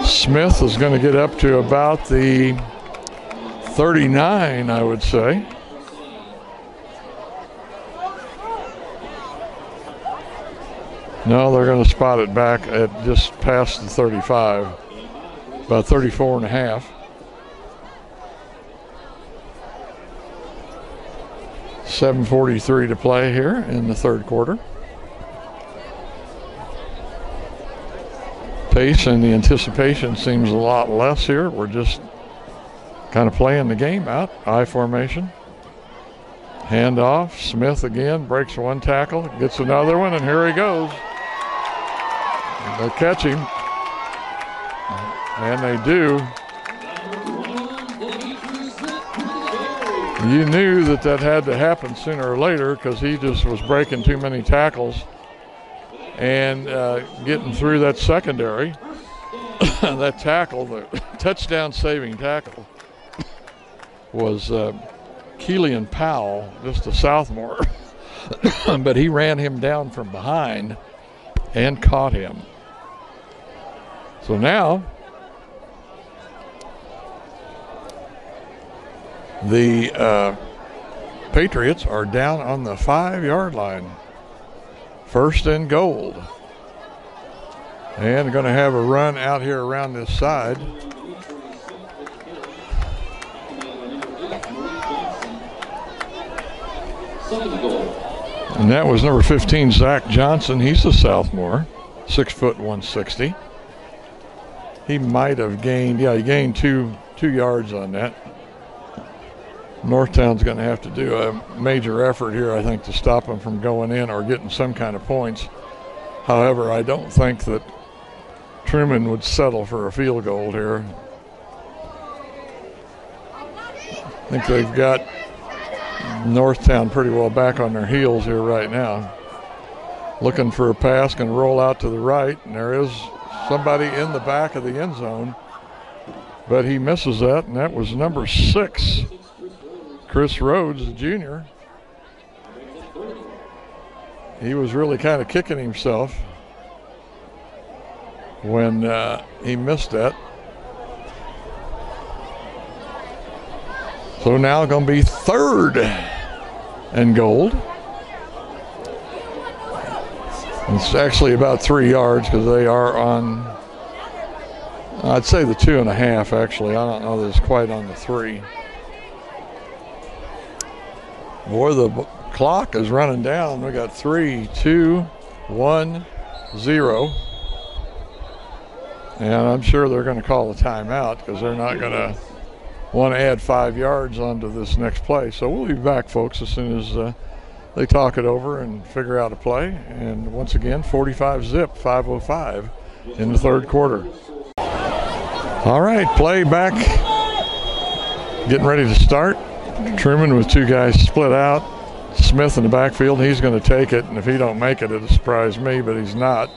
Smith is going to get up to about the 39, I would say. No, they're going to spot it back at just past the 35, about 34 and a half. 7:43 to play here in the third quarter. Pace and the anticipation seems a lot less here. We're just kind of playing the game out. I formation. Handoff. Smith again breaks one tackle, gets another one, and here he goes. They catch him, and they do. You knew that had to happen sooner or later because he just was breaking too many tackles and getting through that secondary. That tackle, the touchdown saving tackle, was Keelan Powell, just a sophomore. But he ran him down from behind and caught him. So now the Patriots are down on the 5-yard line. 1st and goal. And going to have a run out here around this side. And that was number 15, Zach Johnson. He's a sophomore, 6 foot 160. he might have gained, he gained two yards on that. Northtown's going to have to do a major effort here, I think, to stop him from going in or getting some kind of points. However, I don't think that Truman would settle for a field goal here. I think they've got Northtown pretty well back on their heels here right now. Looking for a pass, going to roll out to the right, and there is somebody in the back of the end zone, but he misses that, and that was number 6, Chris Rhodes, the junior. He was really kind of kicking himself when he missed that. So now going to be 3rd and goal. It's actually about 3 yards because they are on, I'd say the 2.5 actually. I don't know that it's quite on the 3. Boy, the clock is running down. We got 3, 2, 1, 0. And I'm sure they're going to call a timeout because they're not going to want to add 5 yards onto this next play. So we'll be back, folks, as soon as they talk it over and figure out a play. And once again, 45 zip, 5:05 in the 3rd quarter. All right, play back. Getting ready to start. Truman with 2 guys split out. Smith in the backfield, he's going to take it, and if he don't make it, it'll surprise me, but he's not.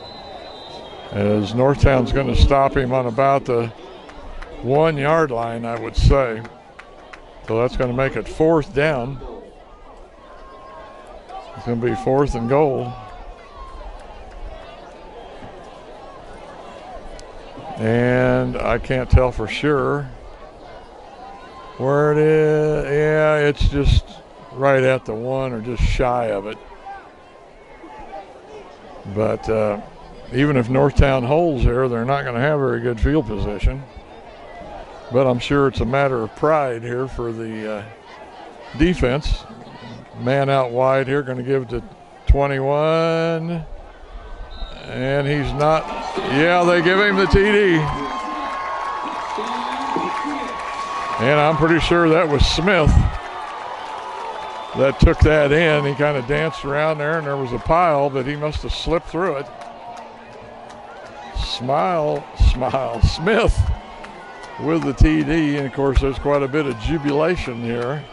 As Northtown's going to stop him on about the 1 yard line, I would say. So that's going to make it 4th down. It's going to be 4th and goal. And I can't tell for sure where it is. Yeah, it's just right at the 1 or just shy of it. But even if Northtown holds there, they're not going to have very good field position. But I'm sure it's a matter of pride here for the defense. Man out wide here, going to give it to 21. And he's not. Yeah, they give him the TD. And I'm pretty sure that was Smith that took that in. He kind of danced around there, and there was a pile, but he must have slipped through it. Smile, Smith with the TD, and of course there's quite a bit of jubilation here.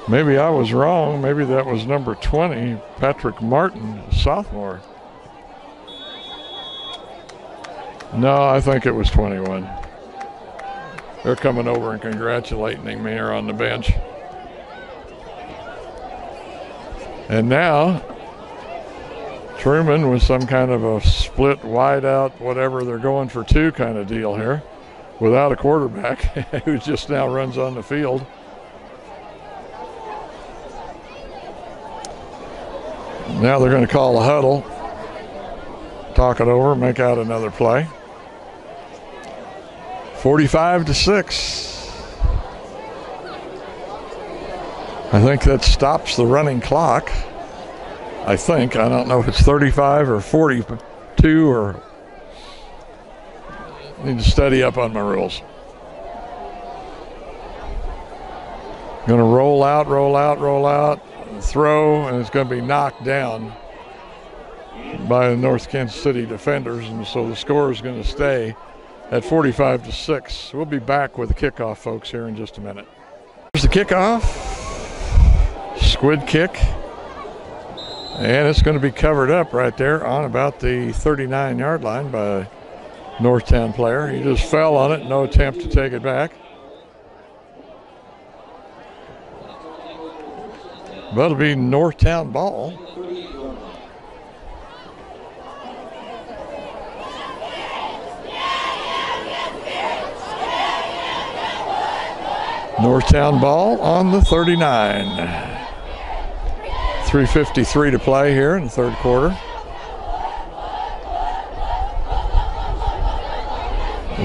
Maybe I was wrong. Maybe that was number 20, Patrick Martin, sophomore. No, I think it was 21. They're coming over and congratulating him here on the bench. And now Truman with some kind of a split wide out, whatever, they're going for 2 kind of deal here without a quarterback who just now runs on the field. Now they're going to call a huddle, talk it over, make out another play. 45-6. I think that stops the running clock. I think. I don't know if it's 35 or 42 or. I need to study up on my rules. Going to roll out, throw, and it's going to be knocked down by the North Kansas City defenders, and so the score is going to stay at 45-6. We'll be back with the kickoff, folks, here in just a minute. Here's the kickoff. Squid kick. And it's going to be covered up right there on about the 39-yard line by a Northtown player. He just fell on it, no attempt to take it back. But it'll be Northtown ball. Northtown ball on the 39. 3:53 to play here in the 3rd quarter.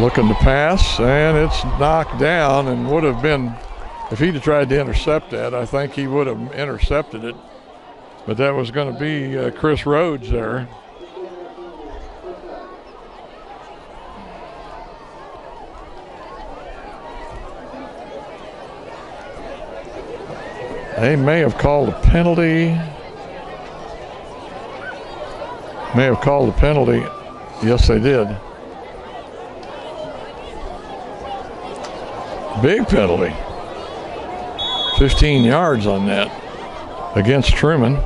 Looking to pass, and it's knocked down, and would have been, if he'd have tried to intercept that, I think he would have intercepted it. But that was going to be Chris Rhodes there. They may have called a penalty. Yes, they did. Big penalty. 15 yards on that against Truman.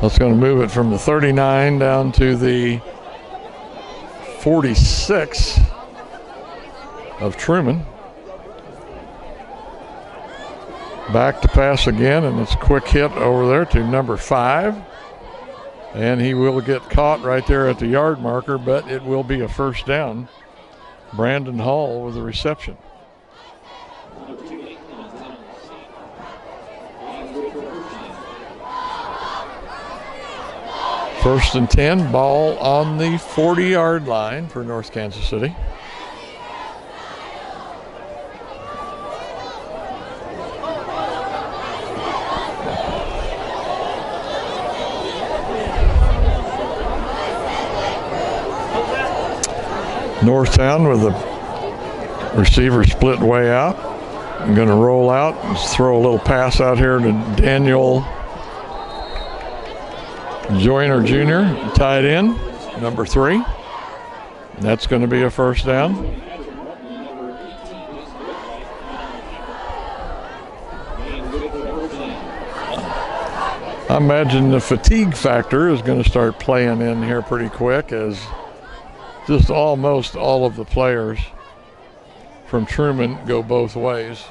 That's going to move it from the 39 down to the 46 of Truman. Back to pass again, and it's a quick hit over there to number 5. And he will get caught right there at the yard marker, but it will be a first down. Brandon Hall with the reception. First and 10, ball on the 40-yard line for North Kansas City. Northtown with the receiver split way out. I'm going to roll out and throw a little pass out here to Daniel Joyner Jr., tight end, number 3. That's going to be a first down. I imagine the fatigue factor is going to start playing in here pretty quick, as just almost all of the players from Truman go both ways.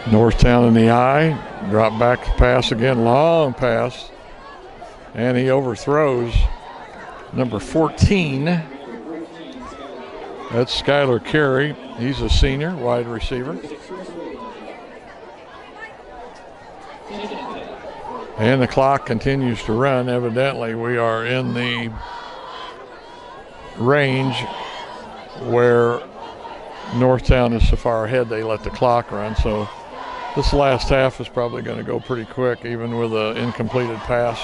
Northtown in the eye, drop back to pass again, long pass, and he overthrows number 14. That's Skylar Carey. He's a senior wide receiver. And the clock continues to run. Evidently, we are in the range where Northtown is so far ahead they let the clock run. So this last half is probably going to go pretty quick, even with an incompleted pass.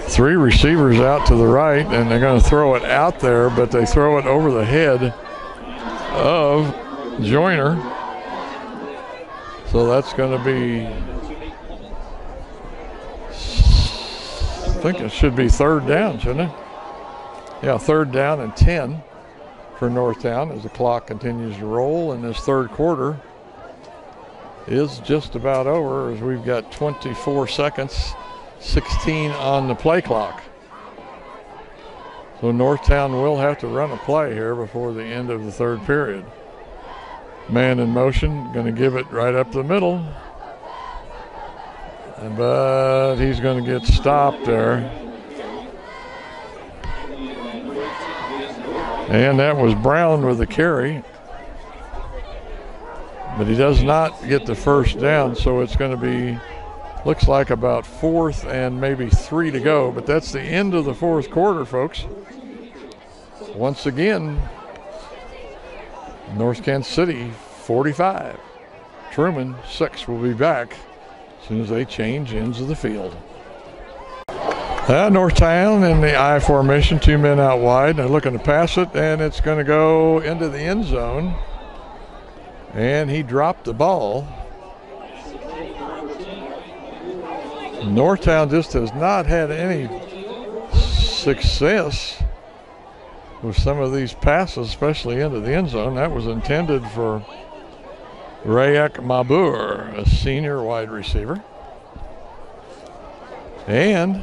Three receivers out to the right, and they're going to throw it out there, but they throw it over the head of Joyner. So that's going to be, I think it should be third down, shouldn't it? Yeah, third down and 10 for Northtown as the clock continues to roll, and this third quarter is just about over as we've got 24 seconds. 16 on the play clock. So Northtown will have to run a play here before the end of the third period. Man in motion, going to give it right up the middle. But he's going to get stopped there. And that was Brown with the carry. But he does not get the first down, so it's going to be, looks like about 4th and maybe 3 to go, but that's the end of the fourth quarter, folks. Once again, North Kansas City 45, Truman 6. Will be back as soon as they change ends of the field. Northtown in the I formation, 2 men out wide. They're looking to pass it, and it's going to go into the end zone. And he dropped the ball. Northtown just has not had any success with some of these passes, especially into the end zone. That was intended for Rayak Mabur, a senior wide receiver. And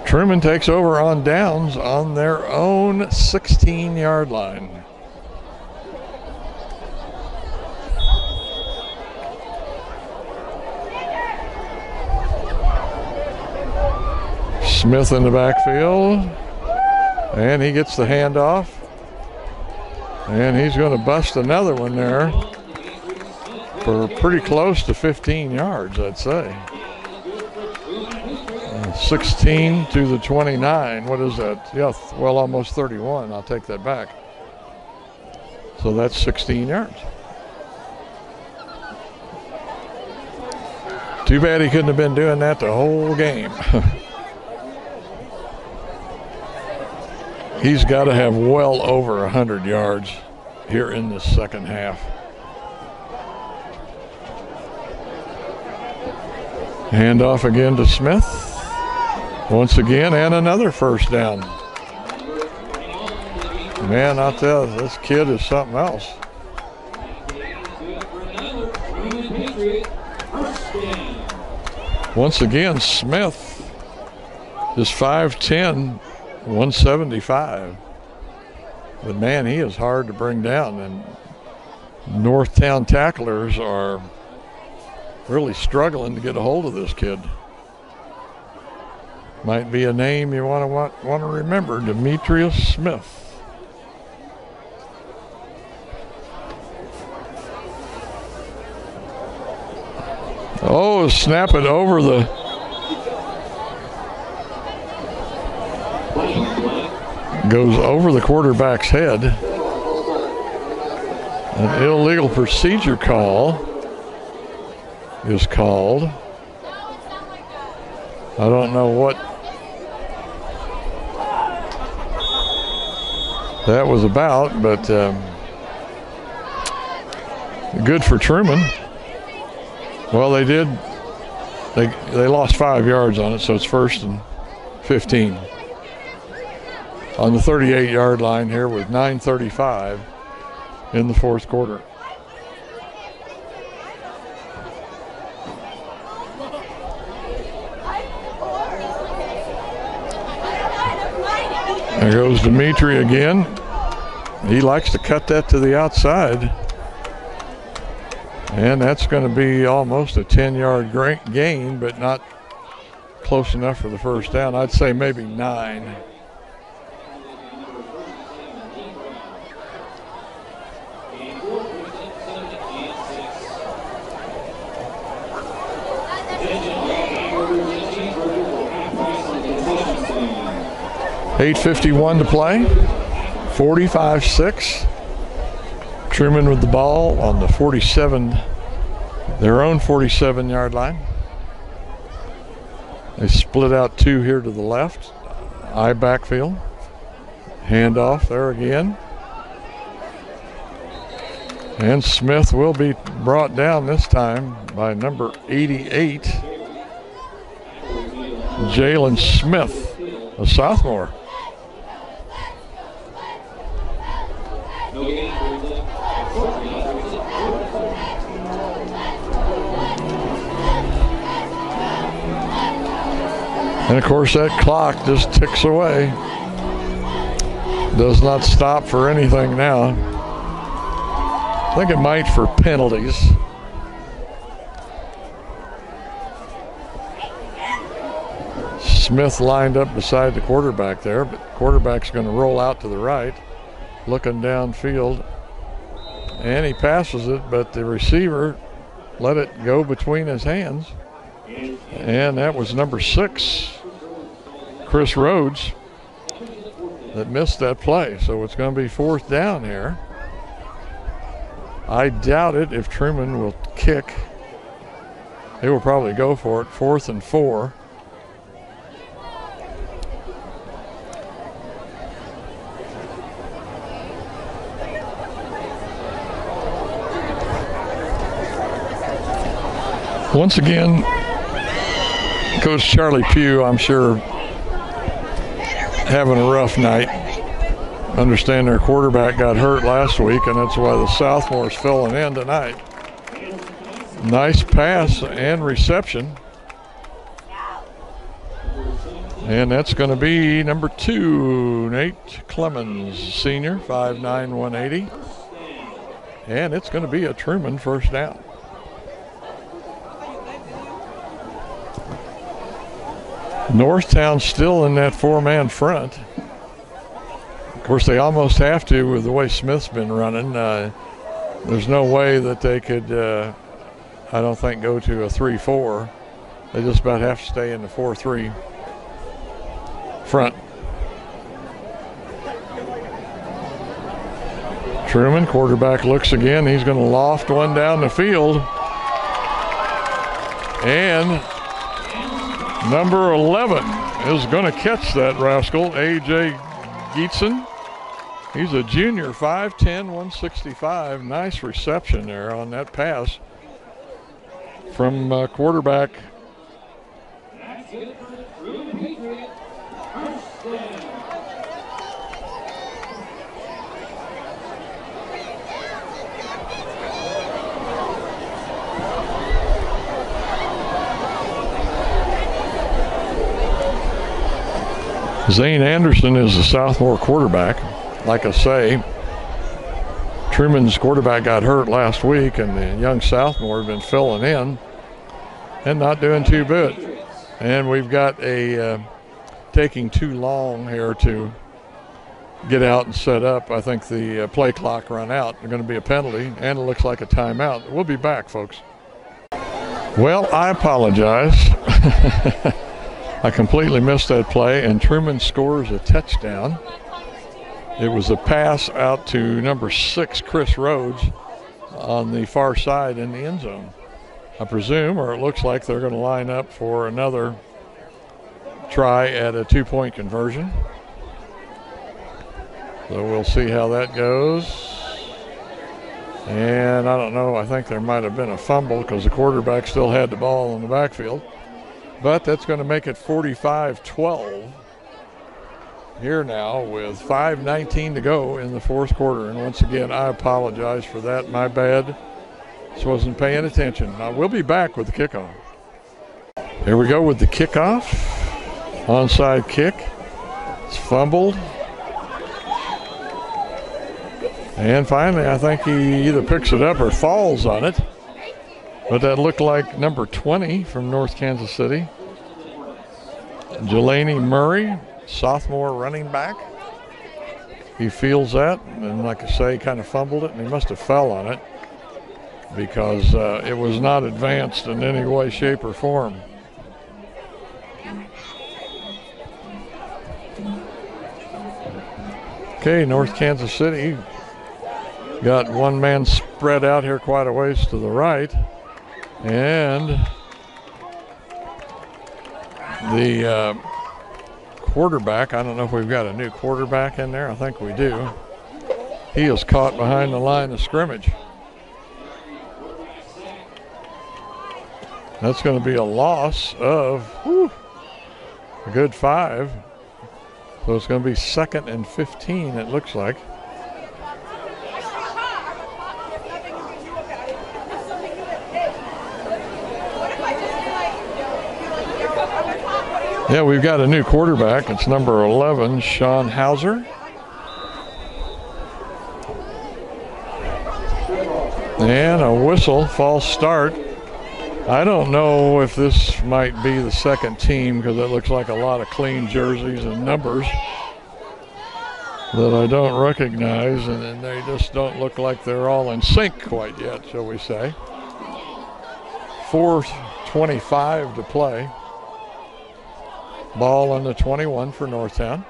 Truman takes over on downs on their own 16-yard line. Smith in the backfield, and he gets the handoff, and he's going to bust another one there for pretty close to 15 yards, I'd say. 16 to the 29. What is that? Yeah, well, almost 31. I'll take that back. So that's 16 yards. Too bad he couldn't have been doing that the whole game. He's got to have well over 100 yards here in the second half. Handoff again to Smith. Once again, and another first down. Man, I'll tell you, this kid is something else. Once again, Smith is 5'10", 175. But man, he is hard to bring down, and Northtown tacklers are really struggling to get a hold of this kid. Might be a name you want to remember, Demetrius Smith. Oh, snap it over the. Goes over the quarterback's head. An illegal procedure call is called. I don't know what that was about, but good for Truman. Well, they did. They lost 5 yards on it, so it's 1st and 15. On the 38-yard line here with 9:35 in the fourth quarter. There goes Dimitri again. He likes to cut that to the outside. And that's going to be almost a 10-yard gain, but not close enough for the first down. I'd say maybe 9. .8:51 to play. 45-6. Truman with the ball on the 47, their own 47-yard line. They split out 2 here to the left. I backfield. Handoff there again. And Smith will be brought down this time by number 88, Jalen Smith, a sophomore. And of course that clock just ticks away. Does not stop for anything now. I think it might for penalties. Smith lined up beside the quarterback there, but the quarterback's going to roll out to the right, looking downfield. And he passes it, but the receiver let it go between his hands. And that was number 6, Chris Rhodes, that missed that play. So it's going to be 4th down here. I doubt it if Truman will kick. They will probably go for it. 4th and 4. Once again, Coach Charlie Pugh, I'm sure, having a rough night. Understand their quarterback got hurt last week, and that's why the sophomore's filling in tonight. Nice pass and reception. And that's going to be number 2, Nate Clemens, senior, 5'9", 180. And it's going to be a Truman first down. Northtown still in that 4-man front. Of course, they almost have to with the way Smith's been running. There's no way that they could, I don't think, go to a 3-4. They just about have to stay in the 4-3 front. Truman, quarterback, looks again. He's going to loft one down the field. And number 11 is going to catch that rascal, A.J. Geetson. He's a junior, 5'10", 165. Nice reception there on that pass from quarterback Zane Anderson is the sophomore quarterback. Like I say, Truman's quarterback got hurt last week, and the young sophomore has been filling in and not doing too good. And we've got a taking too long here to get out and set up. I think the play clock run out. There's going to be a penalty, and it looks like a timeout. We'll be back, folks. Well, I apologize. I completely missed that play, and Truman scores a touchdown. It was a pass out to number 6, Chris Rhodes, on the far side in the end zone. I presume, or it looks like they're going to line up for another try at a 2-point conversion. So we'll see how that goes. And I don't know, I think there might have been a fumble because the quarterback still had the ball in the backfield. But that's going to make it 45-12 here now with 5:19 to go in the fourth quarter. And once again, I apologize for that. My bad. Just wasn't paying attention. Now we'll be back with the kickoff. Here we go with the kickoff. Onside kick. It's fumbled. And finally, I think he either picks it up or falls on it. But that looked like number 20 from North Kansas City. Jelani Murray, sophomore running back. He feels that, and like I say, kind of fumbled it, and he must have fell on it because it was not advanced in any way, shape, or form. Okay, North Kansas City got one man spread out here quite a ways to the right. And the quarterback, I don't know if we've got a new quarterback in there. I think we do. He is caught behind the line of scrimmage. That's going to be a loss of a good 5. So it's going to be 2nd and 15, it looks like. Yeah, we've got a new quarterback. It's number 11, Sean Hauser. And a whistle, false start. I don't know if this might be the second team because it looks like a lot of clean jerseys and numbers that I don't recognize, and then they just don't look like they're all in sync quite yet, shall we say. 4:25 to play. Ball on the 21 for Northtown.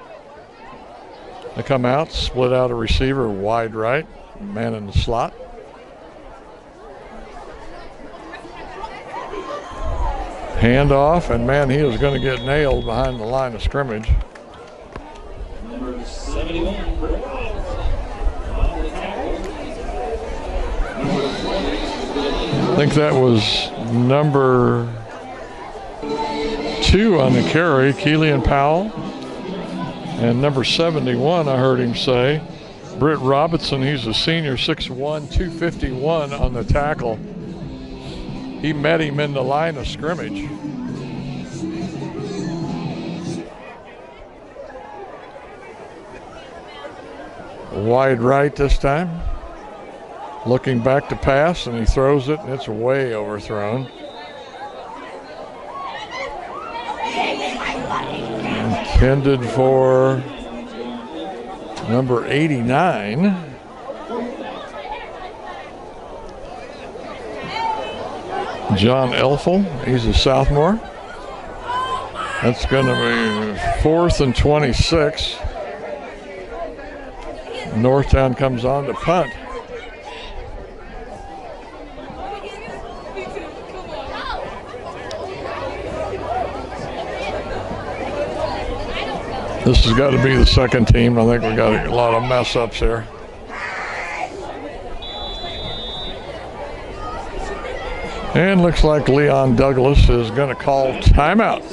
They come out, split out a receiver wide right, man in the slot. Hand off, and man, he is going to get nailed behind the line of scrimmage. Number 71. I think that was number 2 on the carry, Keelan Powell. And number 71, I heard him say, Britt Robinson. He's a senior, 6'1", 251 on the tackle. He met him in the line of scrimmage. Wide right this time. Looking back to pass, and he throws it, and it's way overthrown. Intended for number 89. John Elfel, he's a sophomore. That's going to be 4th and 26. Northtown comes on to punt. This has got to be the second team. I think we got a lot of mess ups here. And looks like Leon Douglas is going to call timeout.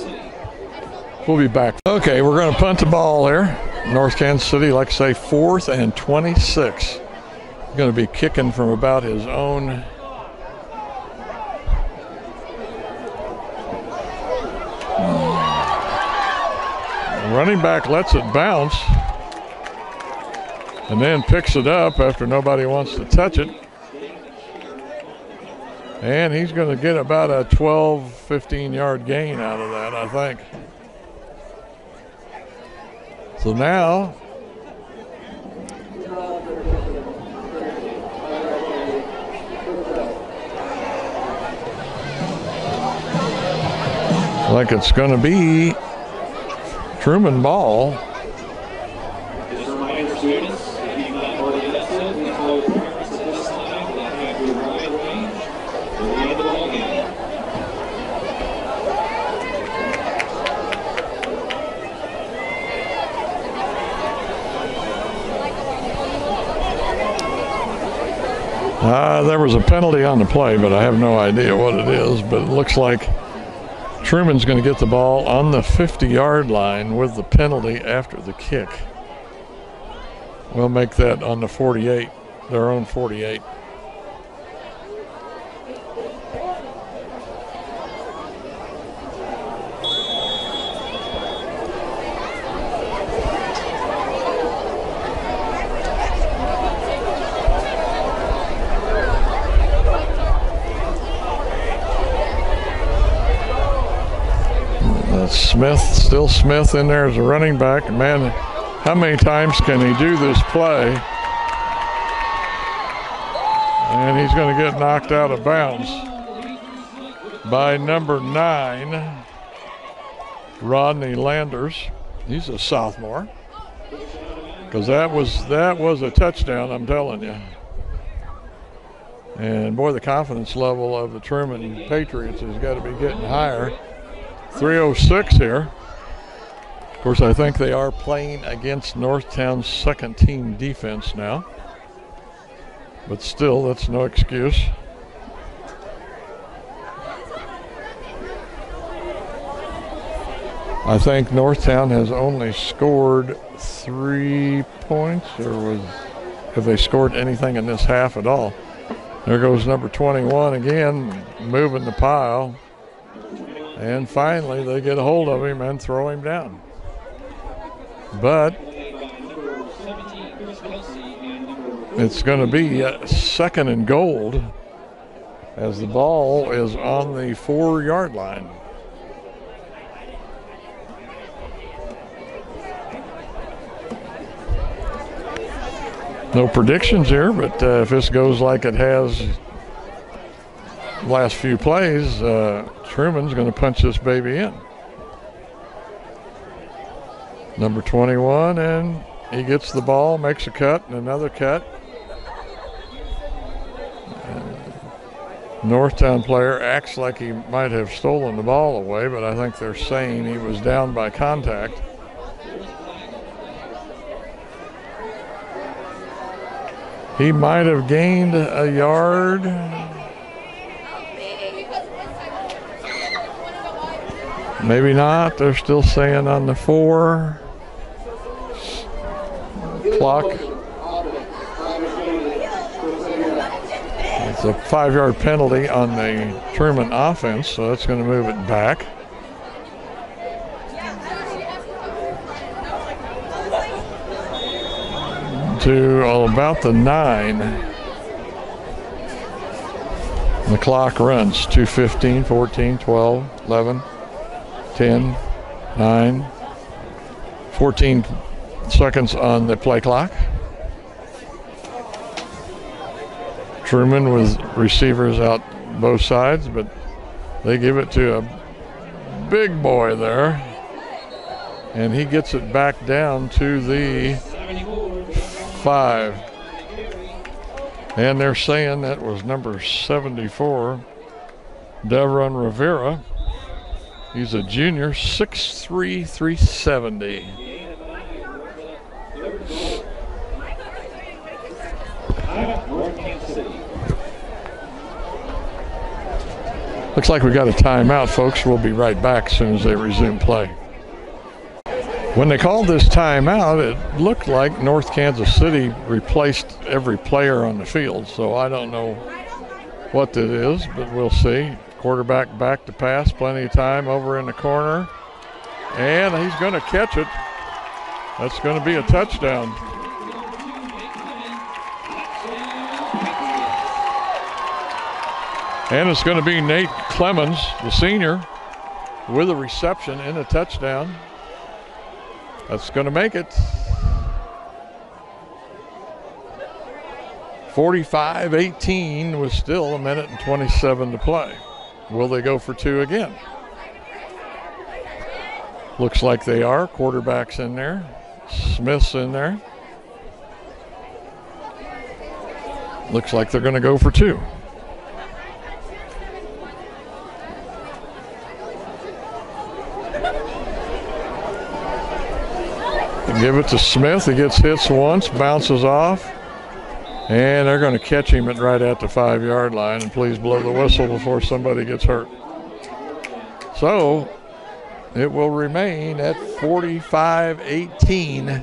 We'll be back. Okay, we're going to punt the ball here. North Kansas City, like I say, 4th and 26. Going to be kicking from about his own running back, lets it bounce and then picks it up after nobody wants to touch it. And he's going to get about a 12, 15-yard gain out of that, I think. So now like it's going to be Truman ball. Just a reminder, students, if you've not already exited, we follow parents at this time to have your right range for the end of the ball game. There was a penalty on the play, but I have no idea what it is. But it looks like Truman's going to get the ball on the 50-yard line with the penalty after the kick. We'll make that on the 48, their own 48. Smith, still Smith in there as a running back. Man, how many times can he do this play? And he's going to get knocked out of bounds by number 9, Rodney Landers. He's a sophomore. Because that was a touchdown, I'm telling you. And boy, the confidence level of the Truman Patriots has got to be getting higher. 3:06 here. Of course, I think they are playing against Northtown's second team defense now. But still, that's no excuse. I think Northtown has only scored 3 points, or have they scored anything in this half at all? There goes number 21 again, moving the pile. And finally, they get a hold of him and throw him down. But it's going to be a second and goal as the ball is on the 4-yard line. No predictions here, but if this goes like it has the last few plays, Truman's going to punch this baby in. Number 21, and he gets the ball, makes a cut, and another cut. Northtown player acts like he might have stolen the ball away, but I think they're saying he was down by contact. He might have gained a yard. Maybe not. They're still saying on the 4. Clock. It's a 5-yard penalty on the Truman offense, so that's going to move it back. To about the 9. The clock runs 2:15, 14, 12, 11, 10, 9, 14 seconds on the play clock. Truman with receivers out both sides, but they give it to a big boy there. And he gets it back down to the 5. And they're saying that was number 74, Devron Rivera. He's a junior, 6'3", 370. Looks like we got a timeout, folks. We'll be right back as soon as they resume play. When they called this timeout, it looked like North Kansas City replaced every player on the field, so I don't know what that is, but we'll see. Quarterback back to pass, plenty of time over in the corner, and he's going to catch it. That's going to be a touchdown. And it's going to be Nate Clemens, the senior, with a reception and a touchdown. That's going to make it 45-18 with still 1:27 to play. Will they go for 2 again? Looks like they are. Quarterback's in there. Smith's in there. Looks like they're going to go for 2. Give it to Smith. He gets hits once, bounces off, and they're going to catch him right at the 5-yard line. And please blow the whistle before somebody gets hurt. So it will remain at 45-18.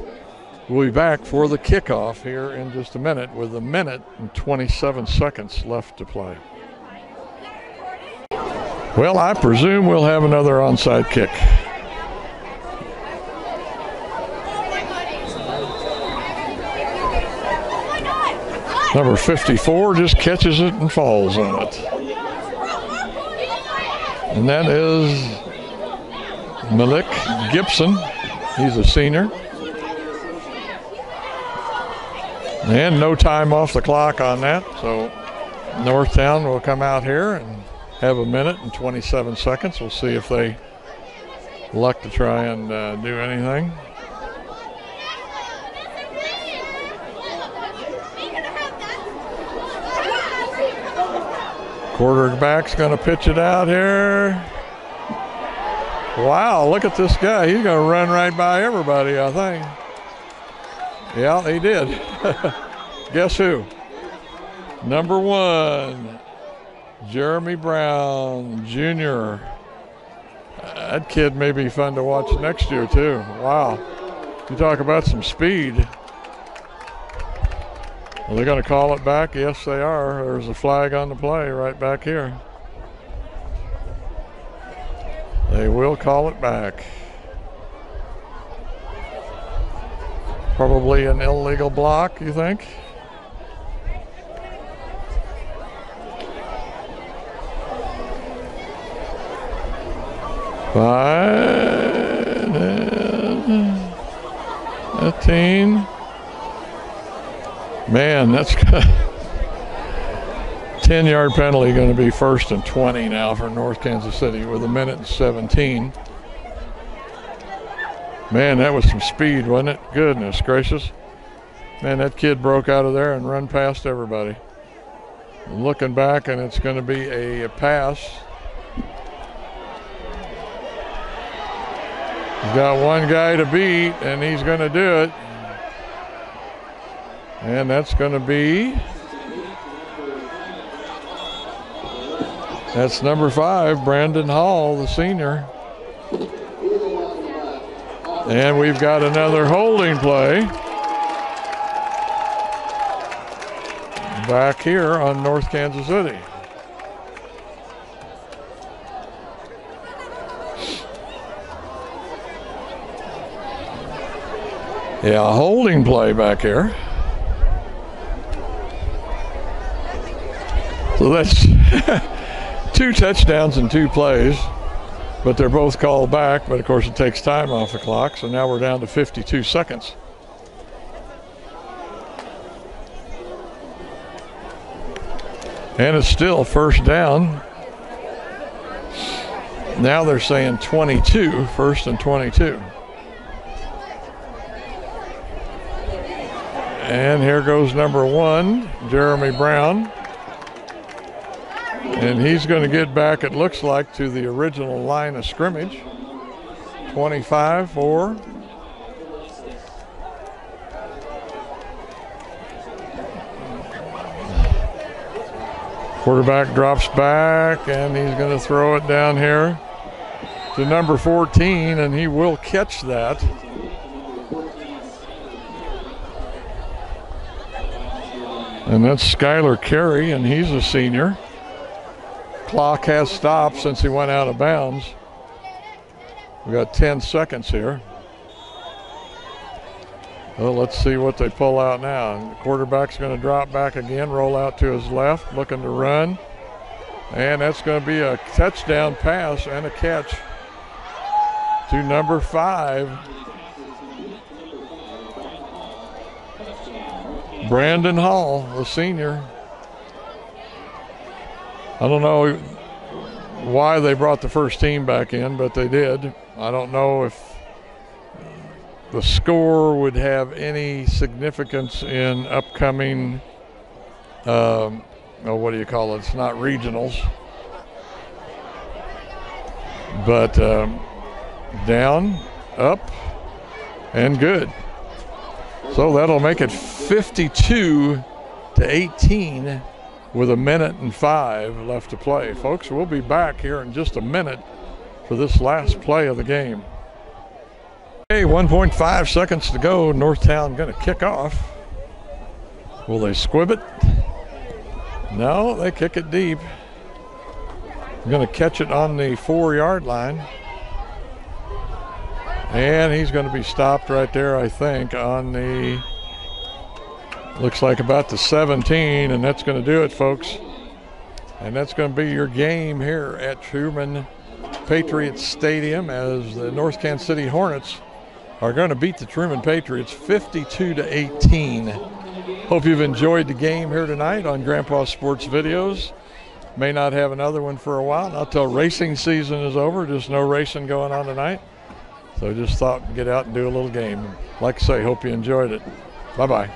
We'll be back for the kickoff here in just a minute with 1:27 left to play. Well, I presume we'll have another onside kick. Number 54 just catches it and falls on it. And that is Malik Gibson. He's a senior. And no time off the clock on that. So Northtown will come out here and have 1:27. We'll see if they luck to try and do anything. Quarterback's going to pitch it out here. Wow, look at this guy. He's going to run right by everybody, I think. Yeah, he did. Guess who? Number 1, Jeremy Brown Jr. That kid may be fun to watch next year, too. Wow. You talk about some speed. Are they going to call it back? Yes, they are. There's a flag on the play right back here. They will call it back. Probably an illegal block, you think? Five, 15. Man, that's 10-yard penalty going to be 1st and 20 now for North Kansas City with 1:17. Man, that was some speed, wasn't it? Goodness gracious. Man, that kid broke out of there and run past everybody. Looking back, and it's going to be a pass. He's got one guy to beat, and he's going to do it. And that's going to be, that's number 5, Brandon Hall, the senior. And we've got another holding play back here on North Kansas City. Yeah, a holding play back here. So that's 2 touchdowns in 2 plays, but they're both called back. But of course, it takes time off the clock. So now we're down to 52 seconds. And it's still 1st down. Now they're saying 22, 1st and 22. And here goes number 1, Jeremy Brown. And he's going to get back, it looks like, to the original line of scrimmage. 25-4. Quarterback drops back, and he's going to throw it down here to number 14, and he will catch that. And that's Skylar Carey, and he's a senior. Clock has stopped since he went out of bounds. We got 10 seconds here. Well, let's see what they pull out now. The quarterback's going to drop back again, roll out to his left, looking to run. And that's going to be a touchdown pass and a catch to number 5. Brandon Hall, the senior. I don't know why they brought the first team back in, but they did. I don't know if the score would have any significance in upcoming, what do you call it? It's not regionals. But down, up, and good. So that'll make it 52-18 with 1:05 left to play. Folks, we'll be back here in just a minute for this last play of the game. Okay, 1.5 seconds to go. Northtown going to kick off. Will they squib it? No, they kick it deep. Going to catch it on the 4-yard line. And he's going to be stopped right there, I think, on the, looks like about the 17, and that's going to do it, folks. And that's going to be your game here at Truman Patriots Stadium as the North Kansas City Hornets are going to beat the Truman Patriots 52-18. Hope you've enjoyed the game here tonight on Grandpa Sports Videos. May not have another one for a while, not till racing season is over. Just no racing going on tonight. So just thought I'd get out and do a little game. Like I say, hope you enjoyed it. Bye-bye.